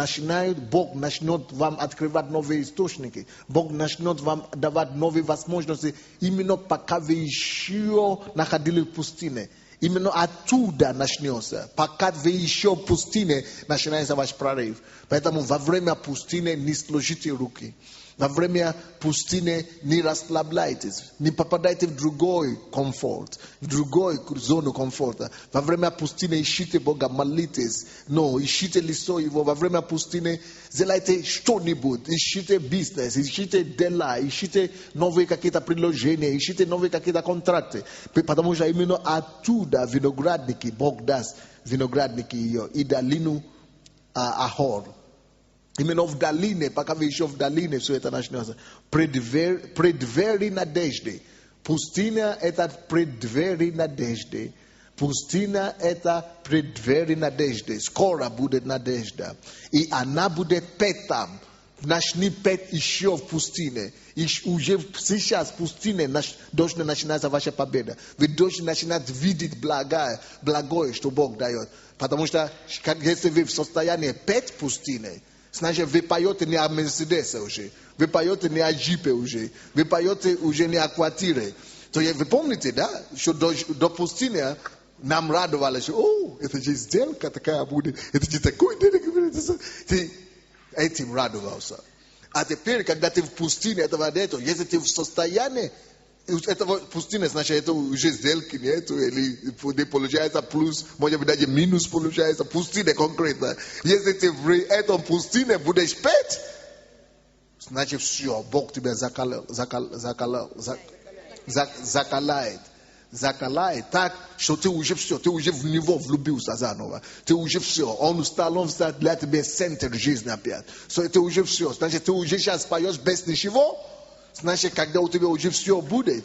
Бог начнет вам открывать новые источники. Бог начнет вам давать новые возможности, именно пока вы еще находились в пустыне. Именно оттуда начнется. Пока вы еще в пустыне, начинается ваш прорыв. Поэтому во время пустыни не сложите руки. Во время пустыни не расслабляйтесь. Не попадайте в другой комфорт, в другую зону комфорта. Во время пустыни ищите Бога, молитесь. Ищите лицо Его. Во время пустыни сделайте что-нибудь. Ищите бизнес, ищите дела, ищите новые какие-то предложения, ищите новые какие-то контракты. Потому что именно оттуда виноградники, Бог даст виноградники ее и долину Ахор. Именно в долине, пока вы еще в долине, все это начнется. Преддверие надежды. Пустыня – это преддверие надежды. Пустыня – это преддверие надежды. Скоро будет надежда. И она будет петь там. Начни петь еще в пустыне. И уже сейчас в пустыне должна начинаться ваша победа. Вы должны начинать видеть благое, что Бог дает. Потому что если вы в состоянии петь в пустыне, значит, вы поете не о Мерседесе уже. Вы поете не о джипе уже. Вы поете уже не о квартире. То вы помните, да, что до пустыни нам радовали, что, о, это же сделка такая будет, это же такой день, ты этим радовался. А теперь, когда ты в пустыне этого нету, если ты в состоянии, этого пустыня, значит, это уже сделки нету, или не получается плюс, может быть, даже минус получается, пустыня конкретно. Если ты в этом пустыне будешь петь, значит, все, Бог тебя закалает так, что ты уже все, ты уже в него влюбился заново. Ты уже все, он стал для тебя центр жизни опять. Это уже все, значит, ты уже сейчас поешь без ничего, значит, когда у тебя уже все будет,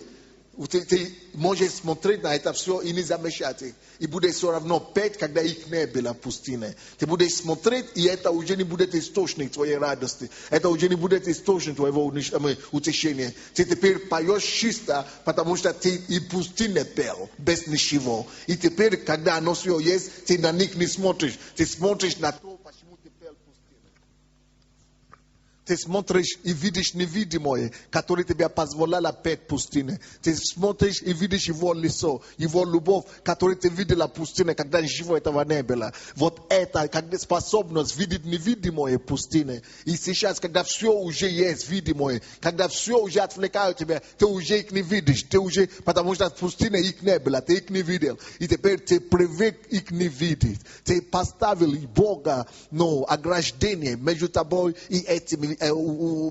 ты можешь смотреть на это все и не замечать их. И будешь все равно петь, когда их не было в пустыне. Ты будешь смотреть, и это уже не будет источник твоей радости. Это уже не будет источник твоего утешения. Ты теперь поешь чисто, потому что ты и в пустыне пел, без ничего. И теперь, когда оно все есть, ты на них не смотришь. Ты смотришь на то, почему ты пел в пустыне. Ты смотришь и видишь невидимое, которое тебе позволяло петь в пустыне. Ты смотришь и видишь его лицо, его любовь, которую ты видела в пустыне, когда ничего этого не было. Вот это, когда способность видеть невидимое в пустыне. И сейчас, когда все уже есть видимое, когда все уже отвлекает тебя, ты уже их не видишь. Ты уже, потому что в пустыне их не было, ты их не видел. И теперь ты привык их не видеть. Ты поставил Бога, ограждение между тобой и этими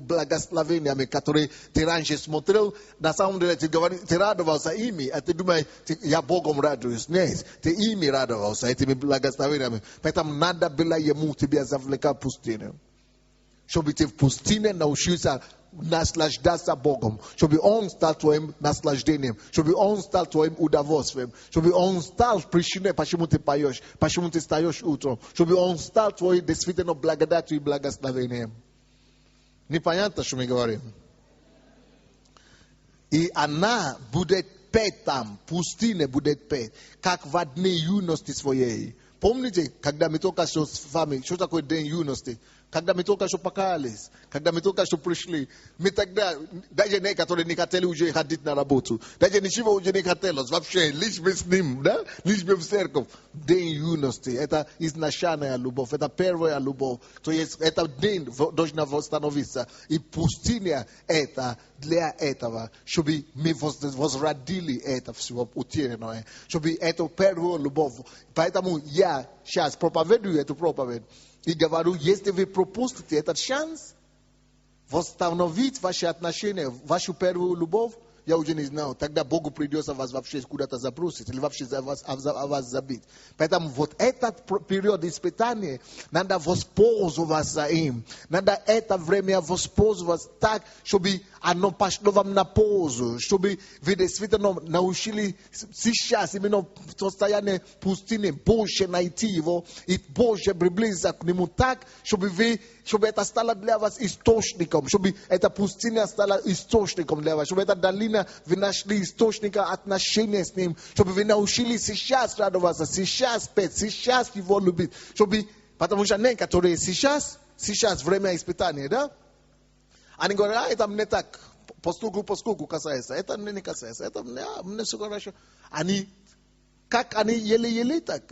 благословениями, которые ты раньше смотрел, на самом деле ты радовался ими, а ты думаешь, я Богом радуюсь. Нет, ты ими радовался, этими благословениями. Поэтому надо было ему тебя завлекать в пустыню. Чтобы ты в пустыне научился наслаждаться Богом, чтобы Он стал твоим наслаждением, чтобы Он стал твоим удовольствием, чтобы Он стал причиной, почему ты поешь, почему ты встаешь утром, чтобы Он стал твоей действительно благодатью и благословением. Непонятно, что мы говорим. И она будет петь там, пустыня будет петь, как в дни юности своей. Помните, когда мы только что с вами, что такое день юности? Когда мы только что покаялись, когда мы только что пришли, мы тогда, даже некоторые не хотели уже ходить на работу, даже ничего уже не хотелось, вообще, лишь бы с ним, да? Лишь бы в церковь. День юности, это изначальная любовь, это первая любовь, то есть это день должна восстановиться. И пустыня это для этого, чтобы мы возродили это все утерянное, чтобы эту первую любовь. Поэтому я сейчас проповедую эту проповедь. И говорю, если вы пропустите этот шанс восстановить ваши отношения, вашу первую любовь, я уже не знаю, тогда Богу придется вас вообще куда-то забросить или вообще о вас забить. Поэтому вот этот период испытания, надо воспользоваться им. Надо это время воспользоваться так, чтобы оно пошло вам на пользу, чтобы вы действительно научились сейчас, именно в состоянии пустыни, больше найти его и больше приблизиться к нему так, чтобы это стало для вас источником, чтобы эта пустыня стала источником для вас, чтобы эта долина, вы нашли источника отношения с ним, чтобы вы научились сейчас радоваться, сейчас петь, сейчас его любить, чтобы, потому что некоторые сейчас время испытания, да? Они говорят, это мне так, поскольку касается, это мне не касается, это мне все хорошо. Как они еле-еле так,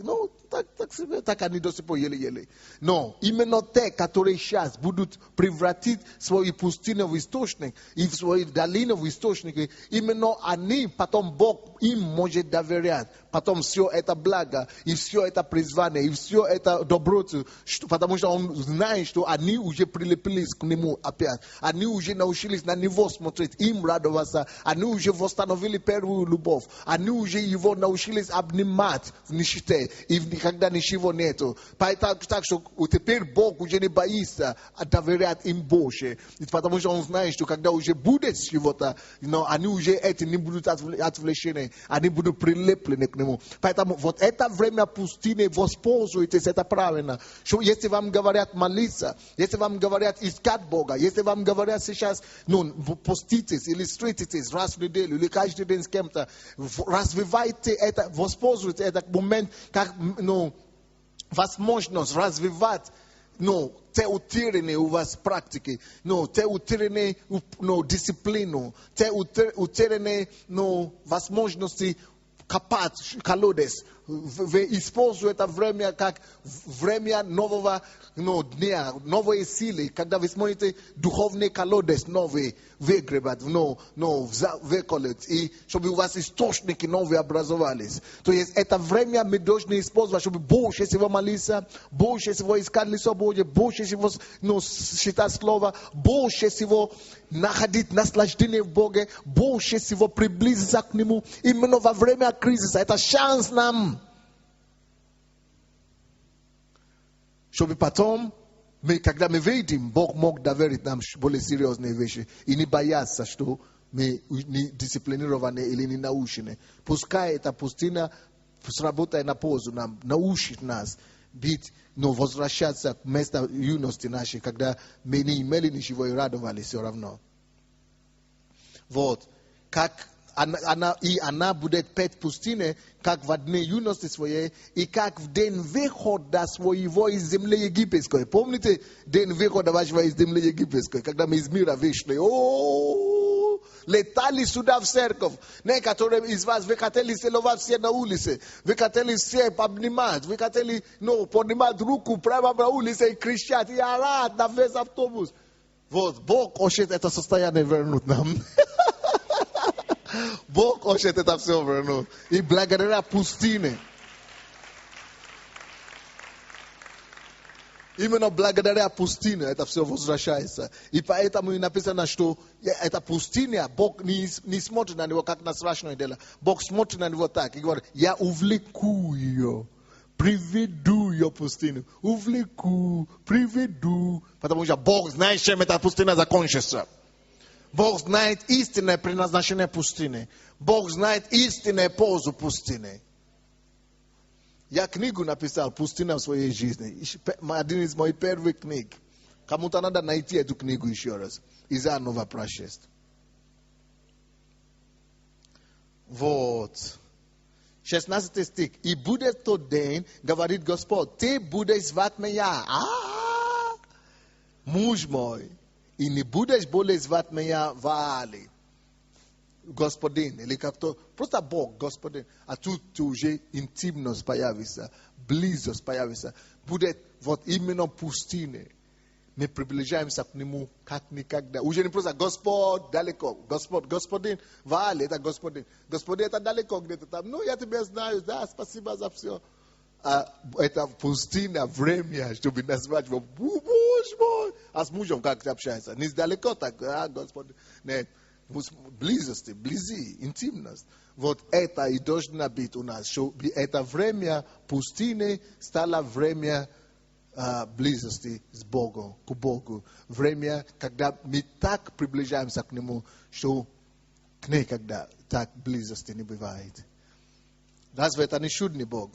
так они до сих пор еле-еле. Но именно те, которые сейчас будут превратить свои пустыни в источник, и в свои долины в источники, именно они, потом Бог им может доверять. Потом все это благо, и все это призвание, и все это доброту, потому что он знает, что они уже прилепились к нему опять. Они уже научились на него смотреть, им радоваться. Они уже восстановили первую любовь. Они уже его научились обнимать в нищете, и никогда ничего нету. Так что теперь Бог уже не боится доверять им больше. Потому что он знает, что когда уже будет чего-то, они уже эти не будут отвлечены, они будут прилеплены к нему. Поэтому вот это время пустыни, воспользуйтесь, это правильно. Что если вам говорят молиться, если вам говорят искать Бога, если вам говорят сейчас, поститесь или встретитесь раз в неделю, или каждый день с кем-то, развивайте это, воспользуйтесь этот момент, как, возможность развивать те утеряны у вас практики, те утеряны дисциплину, те утеряны возможности копать колодец. Вы используете это время как время нового дня, новые силы, когда вы сможете духовный колодец новый выгребать, выколоть, и чтобы у вас источники новые образовались. То есть это время мы должны использовать, чтобы больше всего молиться, больше всего искать лицо Божье, больше всего считать слово, больше всего находить наслаждение в Боге, больше всего приблизиться к Нему. Именно во время кризиса это шанс нам, чтобы потом, когда мы видим, Бог мог доверить нам более серьезные вещи и не бояться, что мы не дисциплинированы или не научены. Пускай эта пустыня сработает на пользу нам, научит нас быть, возвращаться к месту юности нашей, когда мы не имели ничего и радовались все равно. Вот. Как она будет петь пустыне, как в дни юности своей, и как в день выхода своего из земли египетской. Помните день выхода вашего из земли египетской, когда мы из мира вышли? Летали сюда в церковь. Некоторые из вас, вы хотели целовать все на улице. Вы хотели все обнимать. Вы хотели поднимать руку прямо на улице и кричать, и орать на весь автобус. Вот, Бог хочет это состояние вернуть нам. Бог хочет это все вернуть. И благодаря пустыне. Именно благодаря пустыне это все возвращается. И поэтому и написано, что эта пустыня, Бог не смотрит на него как на страшное дело. Бог смотрит на него так и говорит, я увлеку ее. Приведу ее пустыню. Увлеку, приведу. Потому что Бог знает, чем эта пустыня закончится. Бог знает истинное предназначение пустыни. Бог знает истинную пользу пустыни. Я книгу написал «Пустыня в своей жизни». Один из моих первых книг. Кому-то надо найти эту книгу еще раз. И заново прочесть. Вот. 16 стих. «И будет тот день, говорит Господь, ты будешь звать меня, муж мой, и не будешь более звать меня Ваали, Господин, или как-то, просто Бог, Господин, а тут уже интимность появится, близость появится. Будет вот именно пустыня. Мы приближаемся к Нему как никогда. Уже не просто Господь далеко, Господин, Ваали, это Господин. Господин, это далеко где-то там. Ну, я тебя знаю, да, спасибо за все. Это пустыня, время, чтобы назвать его муж мой. А с мужем как ты общаешься? Не далеко так, Господи. Нет, близости, близи, интимность. Вот это и должно быть у нас. Чтобы это время пустыни стало время близости с Богом, к Богу. Время, когда мы так приближаемся к Нему, что никогда так близости не бывает. Разве это не чудный Бог?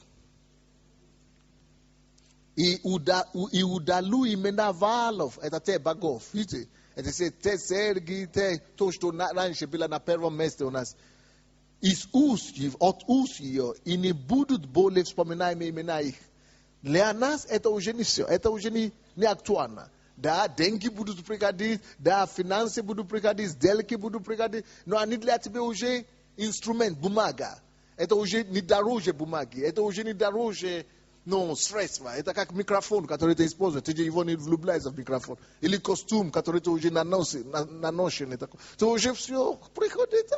И удалю имена валов, это те богов, видите? Это те серги, то, что раньше было на первом месте у нас. Из уст, от уст ее, и не будут более вспоминаемые имена их. Для нас это уже не все, это уже не актуально. Да, деньги будут приходить, да, финансы будут приходить, сделки будут приходить, но они для тебя уже инструмент, бумага. Это уже не дороже бумаги, это уже не дороже средства. Это как микрофон, который ты используешь, ты его не влюбляешься в микрофон. Или костюм, который ты уже наношен. Ты уже все приходит.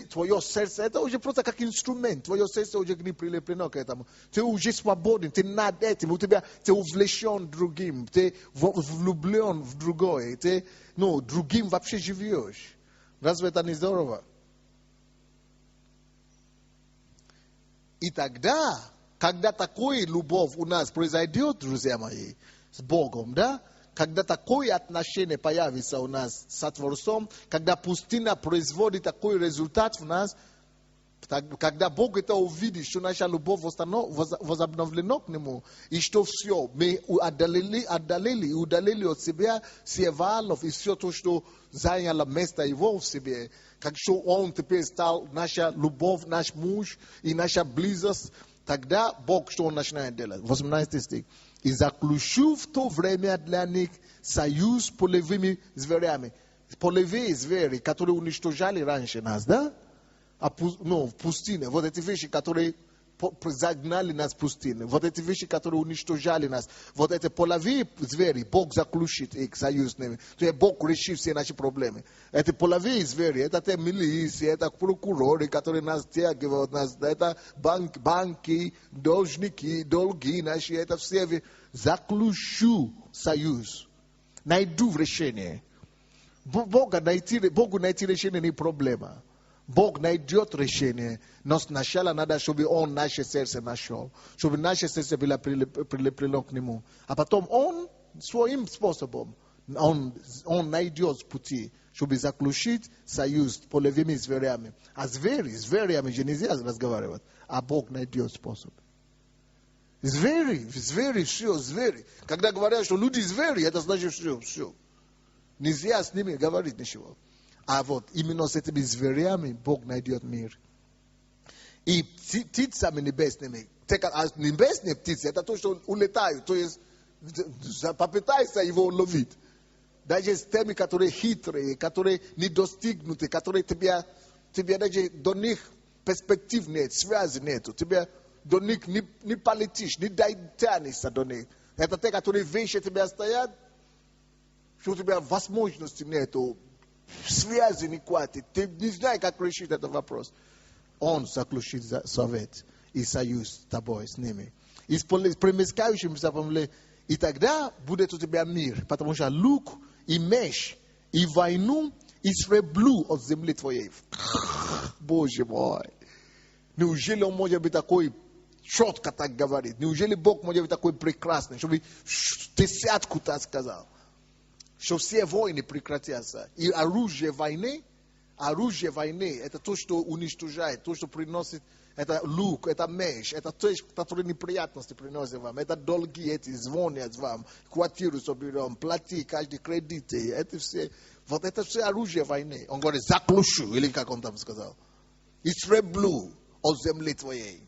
Твое сердце, это уже просто как инструмент. Твое сердце уже не прилеплено к этому. Ты уже свободен, ты над этим. У тебя ты увлечен другим, ты влюблен в другое. Ты другим вообще живешь. Разве это не здорово? И тогда, когда такая любовь у нас произойдет, друзья мои, с Богом, да? Когда такое отношение появится у нас с Творцом, когда пустыня производит такой результат в нас, когда Бог это увидит, что наша любовь возобновлена к Нему, и что все, мы удалили от себя все валов и все то, что заняло место Его в себе, как что Он теперь стал наша любовь, наш муж и наша близость, тогда Бог что Он начинает делать? 18 стих. I zaključił w to время для них союз полевыми зверями. Полевые звери, которые уничтожали раньше нас, да? В пустыне. Вот эти вещи, которые загнали нас в пустыню. Вот эти вещи, которые уничтожали нас. Вот эти половые звери, Бог заключит их союз с ними. То есть Бог решит все наши проблемы. Эти половые звери, это те милиции, это прокуроры, которые нас тягивают, это банки, должники, долги наши, это все. Заключу союз. Найду решение. Богу найти решение не проблема. Бог найдет решение, но сначала надо, чтобы Он наше сердце нашел, чтобы наше сердце было прилеплено к Нему. А потом Он своим способом, Он найдет пути, чтобы заключить союз с полевыми зверями. А зверями же нельзя разговаривать, а Бог найдет способ. Звери, все, звери. Когда говорят, что люди звери, это значит все. Нельзя с ними говорить ничего. А вот именно с этими зверями Бог найдет мир. И птицами небесными. Небесные птицы, это то, что улетают. То есть попытайся его ловить. Даже с теми, которые хитрые, которые недостигнуты, которые тебе даже до них перспектив нет, связи нет. Тебе до них не полетишь, не дотянешься до них. Это те, которые выше тебя стоят, что у тебя возможности нету. Связи не хватит. Ты не знаешь, как решить этот вопрос. Он заключит совет и союз с тобой, с ними. И с примескающимся помнили, и тогда будет у тебя мир, потому что лук и меч, и войну, и среблю от земли твоей. Боже мой. Неужели он может быть такой четко так говорит? Неужели Бог может быть такой прекрасный, чтобы десятку так сказал? Что все войны прекратятся. И оружие войны, это то, что уничтожает, то, что приносит, это лук, это меч, это то, которые неприятности приносят вам, это долги эти, звонят вам, квартиру соберем, плати каждый кредит, это все, вот это все оружие войны. Он говорит, заключу, или как он там сказал, и среблю от земли твоей,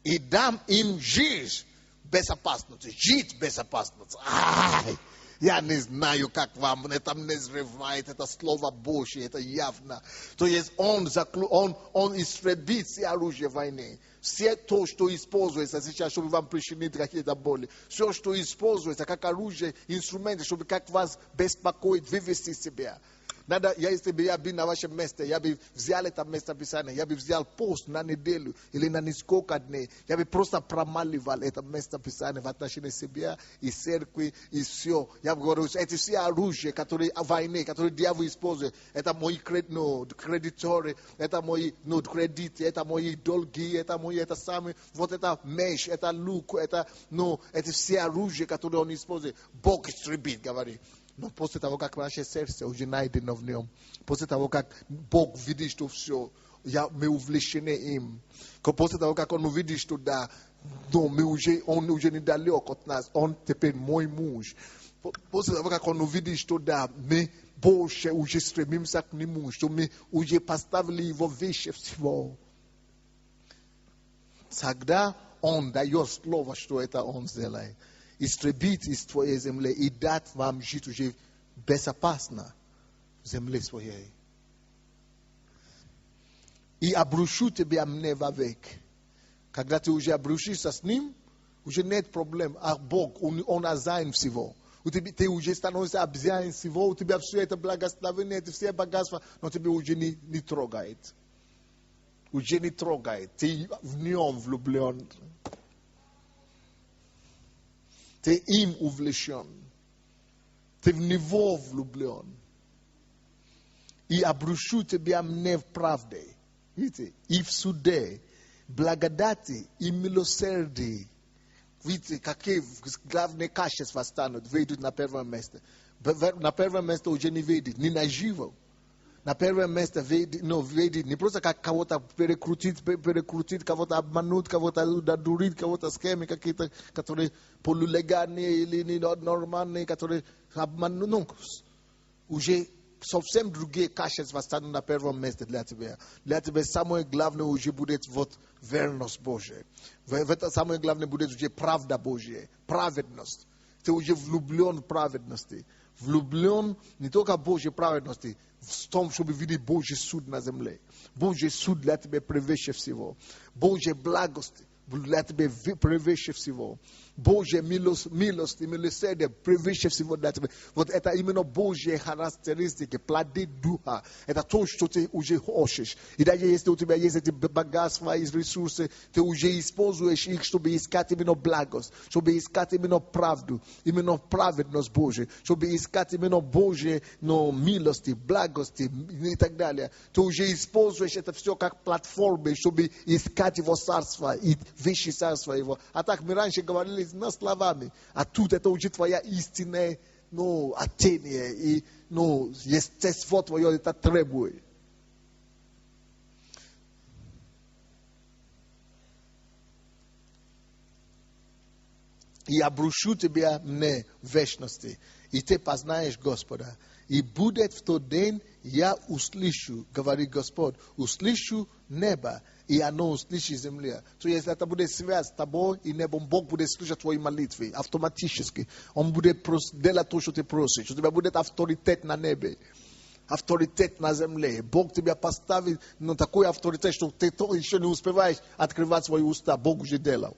и дам им жизнь безопасности, жить безопасности. Ай! Я не знаю, как вам это не взрывает, это слово Божье, это явно. То есть он истребит все оружие войны. Все то, что используется сейчас, чтобы вам причинить какие-то боли. Все, что используется как оружие, инструменты, чтобы как вас беспокоить, вывести себя. Надо, если бы я был на вашем месте, я бы взял это место Писания, я бы взял пост на неделю или на несколько дней, я бы просто промаливал это место Писания в отношении себя и церкви, и все. Я бы говорил, эти все оружия, которые войны, которые дьявол использует, это мои кредиторы, это мои кредиты, это мои долги, это мои, это самые, вот это меч, это лук, это, эти все оружия, которые он использует, Бог истребит, говорит. Но после того, как наше сердце уже найдено в нем, после того, как Бог видит, что все, мы увлечены им, после того, как он увидит, что да, он уже недалек от нас, он теперь мой муж, после того, как он увидит, что да, мы больше уже стремимся к нему, что мы уже поставили его выше всего, тогда он дает слово, что это он сделает. Истребить из твоей земли и дать вам жить уже безопасно в земле своей. И обрушу тебя мне вовек. Когда ты уже обрушишься с ним, уже нет проблем. А Бог, он хозяин всего. Ты уже становишься хозяин всего, у тебя все это благословение, это все богатство, но тебя уже не трогает. Уже не трогает. Ты в нем влюблен. Ты им увлечен. Ты в него влюблен. И обрушу тебя мне в правде. Видите? И в суде. Благодати и милосердии. Видите, какие главные качества станут, выйдут на первое место. На первое место уже не выйдет, не наживо. На первое место выйдет не просто как кого-то перекрутить, кого-то обмануть, кого-то дурить, кого-то схемы какие-то, которые полулегальные или нормальные, которые обманут. Уже совсем другие качества станут на первом месте для тебя. Для тебя самое главное уже будет вот верность Божия. В это самое главное будет уже правда Божья, праведность. Ты уже влюблен в праведности. Влюблен не только в Божьей праведности, в том, чтобы видеть Божий суд на земле. Божий суд для тебя превыше всего. Божья благость для тебя превыше всего. Божья милость и милосердие превыше всего для тебя. Вот это именно Божьи характеристики, плоды духа. Это то, что ты уже хочешь. И даже если у тебя есть эти богатства и ресурсы, ты уже используешь их, чтобы искать именно благость, чтобы искать именно правду, именно праведность Божию, чтобы искать именно Божьи милости, благости и так далее. Ты уже используешь это все как платформы, чтобы искать Его царство и вещи царства Его. А так мы раньше говорили на словами, а тут это уже твоя истинная отение и естество твое это требует. И обрушу тебя мне в вечности, и ты познаешь Господа. И будет в тот день, я услышу, говорит Господь, услышу небо, и оно услышит земля. То есть это будет связь с тобой и небом. Бог будет слышать твои молитвы автоматически. Он будет делать то, что ты просишь. У тебя будет авторитет на небе, авторитет на земле. Бог тебя поставит на такой авторитет, что ты еще не успеваешь открывать свои уста. Бог уже делает.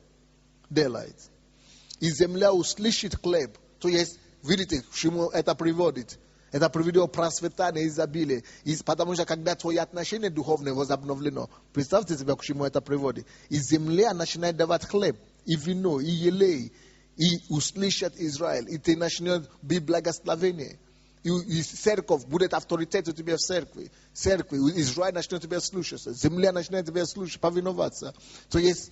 И земля услышит хлеб. То есть, видите, к чему это приводит? Это приведет к процветанию и изобилию. Потому что когда твои отношения духовные возобновлено, представьте себе, к чему это приводит. И земля начинает давать хлеб, и вино, и елей, и услышат Израиль. И ты начнешь быть благословение. И церковь будет авторитет у тебя в церкви. Израиль начнет тебя слушаться. Земля начнет тебя слушать, повиноваться. То есть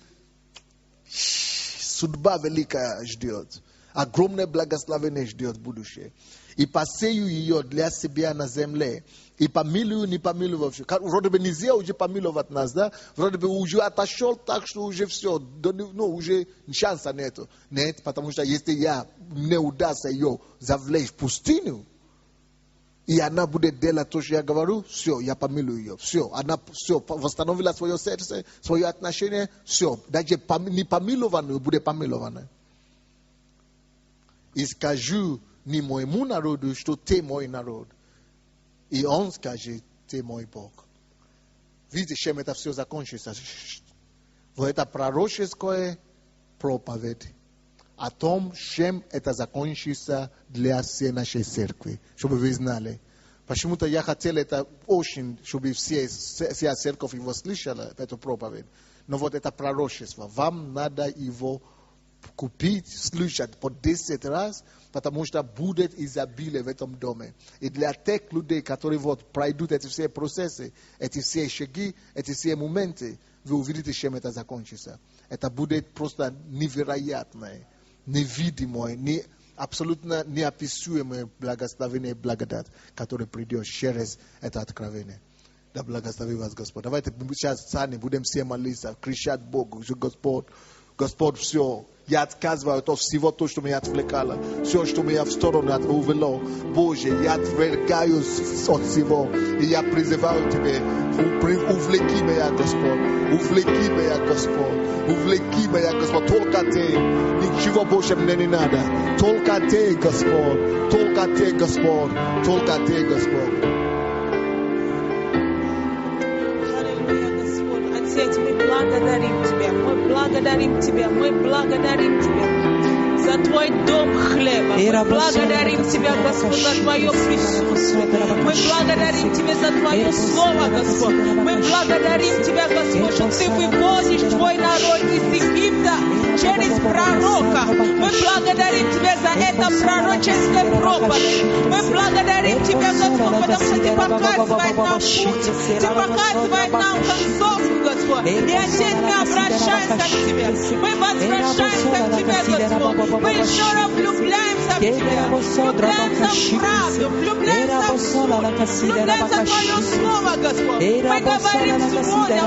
судьба великая ждет. Огромное благословение ждет будущее. И посею ее для себя на земле. И помилую не помиловавших. Вроде бы нельзя уже помиловать нас, да? Вроде бы уже отошел так, что уже все. Уже шанса нету. Нет, потому что если мне удастся ее завлечь в пустыню, и она будет делать то, что я говорю, все, я помилую ее. Все, она восстановила свое сердце, свое отношение, все. Даже не помилованную будет помилованная. И скажу не моему народу, что ты мой народ. И он скажет, ты мой Бог. Видите, чем это все закончится? Вот это пророческое проповедь о том, чем это закончится для всей нашей церкви. Чтобы вы знали. Почему-то я хотел это очень, чтобы вся церковь его слышала, эту проповедь. Но вот это пророчество. Вам надо его купить, слушать по 10 раз, потому что будет изобилие в этом доме. И для тех людей, которые пройдут эти все процессы, эти все шаги, эти все моменты, вы увидите, чем это закончится. Это будет просто невероятное, невидимое, абсолютно неописуемое благословение и благодать, которое придет через это откровение. Да благослови вас Господь. Давайте сейчас сами будем все молиться, кричать Богу, что Господь, все. Я отказываю от всего то, что меня отвлекало. Все, что меня в сторону увело. Боже, я отвергаю от всего. И я призываю Тебя, увлеки меня, Господь. Увлеки меня, Господь. Увлеки меня, Господь. Только Ты. Ничего больше мне не надо. Только Ты, Господь. Только Ты, Господь. Только Ты, Господь. Отец, мы благодарим Тебя, мы благодарим Тебя, мы благодарим Тебя за Твой дом хлеба. Мы благодарим Тебя, Господь, за Твое присутствие. Мы благодарим Тебя за Твое Слово, Господь. Мы благодарим Тебя, Господь, что Ты выводишь Твой народ из Египта через пророка. Мы благодарим Тебя за это пророческое проповедь. Мы благодарим Тебя, Господь, потому что Ты показываешь нам путь. Ты показываешь нам концовку, Господь. И, Отец, мы обращаемся к Тебе. Мы возвращаемся влюбляемся в Тебя, Господь. Мы еще раз влюбляемся в Тебя. Влюбляемся в правду, влюбляемся в суть, влюбляемся в Твое Слово, Господь. Мы говорим сегодня,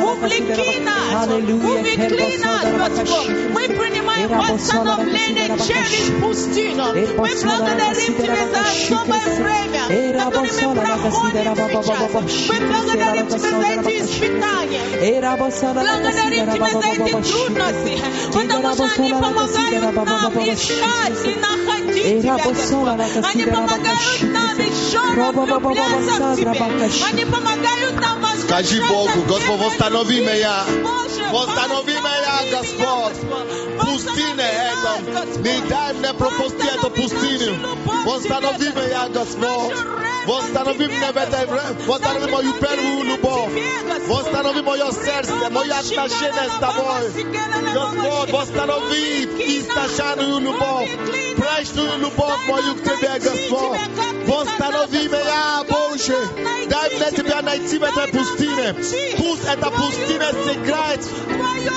увлеки нас, увлеки нас, Господь. Мы принимаем восстановление через пустыню. Мы благодарим Тебя за особое время, которое мы проходим сейчас. Мы благодарим Тебя за эти испытания. Благодарим Тебя за эти трудности, потому что они помогают нам искать и находить Тебя, Господь. Они помогают нам еще раз влюбляться в Тебя. Они помогают нам возвращаться. Скажи Богу, Господь, восстанови меня. Восстанови меня, Господь. Пустыня это. Не дай мне пропустить эту пустыню. Восстанови меня, Господь. Восстанови меня в это время. Восстанови мою первую любовь. Восстанови мое сердце, мое отношение с Тобой. Господь, восстанови истощенную любовь. Прежнюю любовь мою к Тебе, Господь. Восстанови меня, Боже. Дай мне Тебя найти в этой пустыне. Пусть эта пустыня сыграет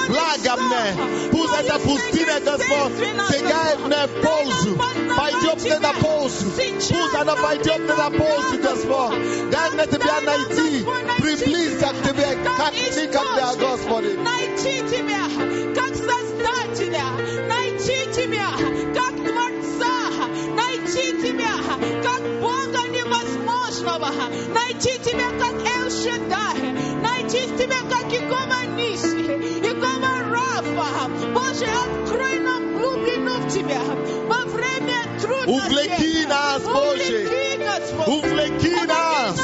благо мне. Пусть эта пустыня, Господь, сыграет мне пользу. Пойдет мне на пользу. Пусть она пойдет мне на пользу, Господь. Дай мне Тебя найти. Приблизься к Тебе, как никогда, Господи. Найти Тебя, как Создателя. Найти Тебя, как Творца. Найти Тебя, как Бога невозможного. Найти Тебя, как Эл-Шадай. Найти Тебя, как Иегова Ниси, Иегова Рафа. Боже, открой нам глубину в Тебя во время трудностей. Увлеки нас, Боже. Увлеки нас.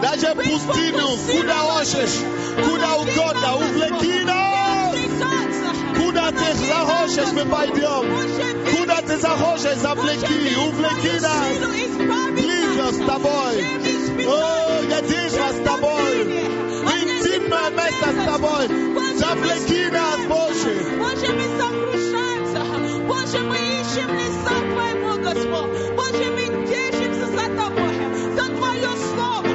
Даже пустыню, куда хочешь, куда угодно. Увлеки нас. Куда ты захочешь, мы пойдем. Куда ты захочешь, завлеки. Увлеки нас. Близко с Тобой. О, единство с Тобой. Интимное место с Тобой. Завлеки нас, Боже. Боже, мы сокрушаемся. Боже, мы ищем лица Твоего, Господь. Боже, мы держимся за Тобой, за Твое Слово,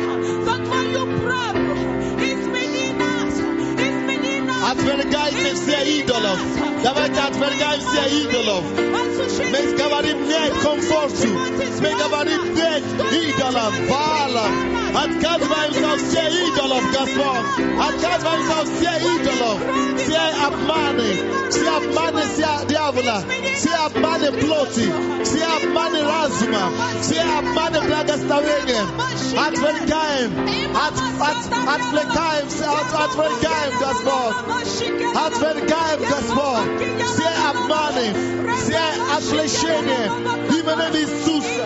за Твою правду. Измени нас, измени нас. Отвергайте все идолов. Давайте отвергаем все идолов. Мы говорим нет комфорту. Мы говорим нет идолов, Ваалам. Отказываемся от всех идолов, Господь. Отказываемся от всех идолов. Все обманы дьявола, все обманы плоти, все обманы разума, все обманы благословения. Отвергаем, отвергаем, Господь. Отвергаем, Господь. Все обманы, все отвлечения именем Иисуса.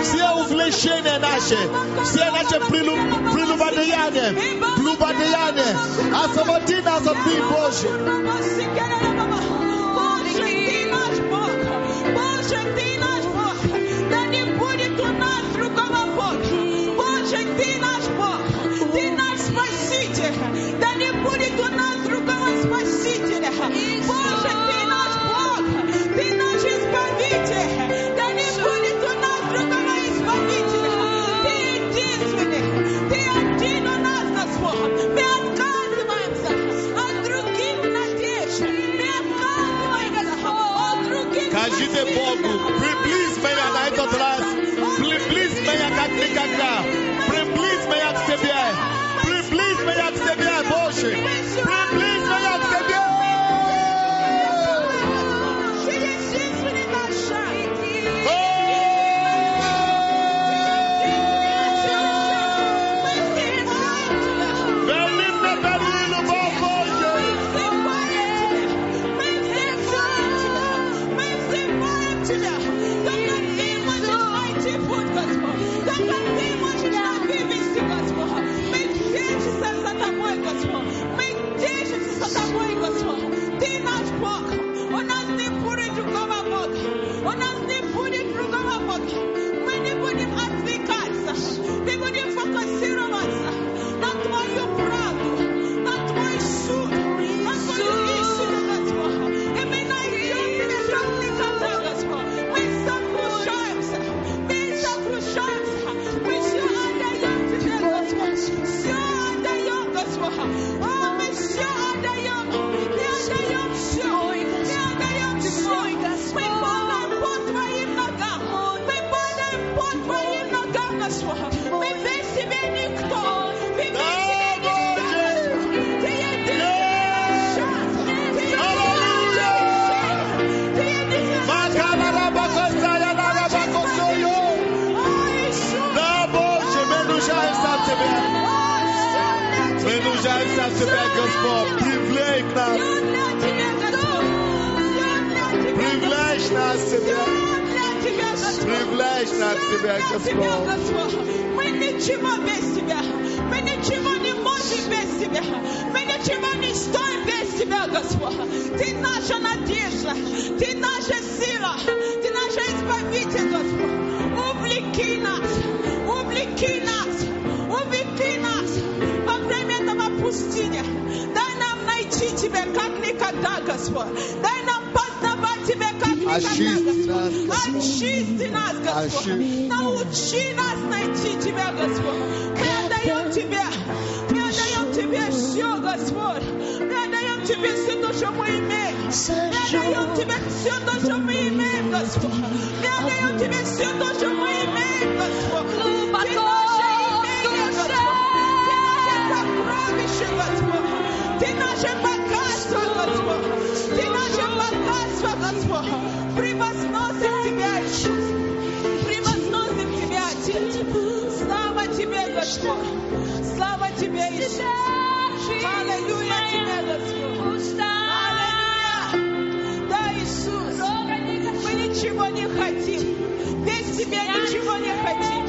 Все увлечения наши, все наши прелюбодеяния, освободи нас от них, Боже. Боже, Ты наш Бог, Боже, Ты наш Бог, да не будет у нас другого Бога. Боже, Ты наш Бог, Ты наш Спаситель, да не будет у нас другого Спасителя. Боже, Ты наш Бог, Ты наш Избавитель, да не будет у нас другого Избавителя. Ты единственный, Ты один у нас, Господь. Мы отказываемся от других надежд, мы отказываемся приближаемся к Тебе, Господь. Привлечь нас. Привлечь нас к Тебе. Привлечь нас к Тебе, Господь. Мы ничего без Тебя. Мы ничего не можем без Тебя. Мы ничего не стоим без Тебя, Господь. Ты наша надежда. Ты наша сила. Ты наша избавитель, Господь. Увлеки нас. Увлеки нас. Увлеки нас. Во время этого пустыни. Дай нам найти Тебя, как никогда, Господь. Дай нам познавать Тебя, как никогда, Господь. Очисти нас, Господь. Научи нас найти Тебя, Господь. Мы отдаем Тебе. Мы отдаем Тебе все, Господь. Мы отдаем Тебе все то, что мы имеем. Мы отдаем Тебе все то, что мы имеем, Господь. Мы отдаем Тебе все то, что мы имеем, Господь. Ты наше имение, Господь. Ты наше сокровище, Господь. Ты наше богатство, Господь. Ты наше богатство, Господь. Превозносим Тебя, Иисус. Превозносим Тебя, Отец. Слава Тебе, Господь. Слава Тебе, Иисус. Аллилуйя Тебе, Господь. Аллилуйя. Да, Иисус. Мы ничего не хотим. Без Тебя ничего не хотим.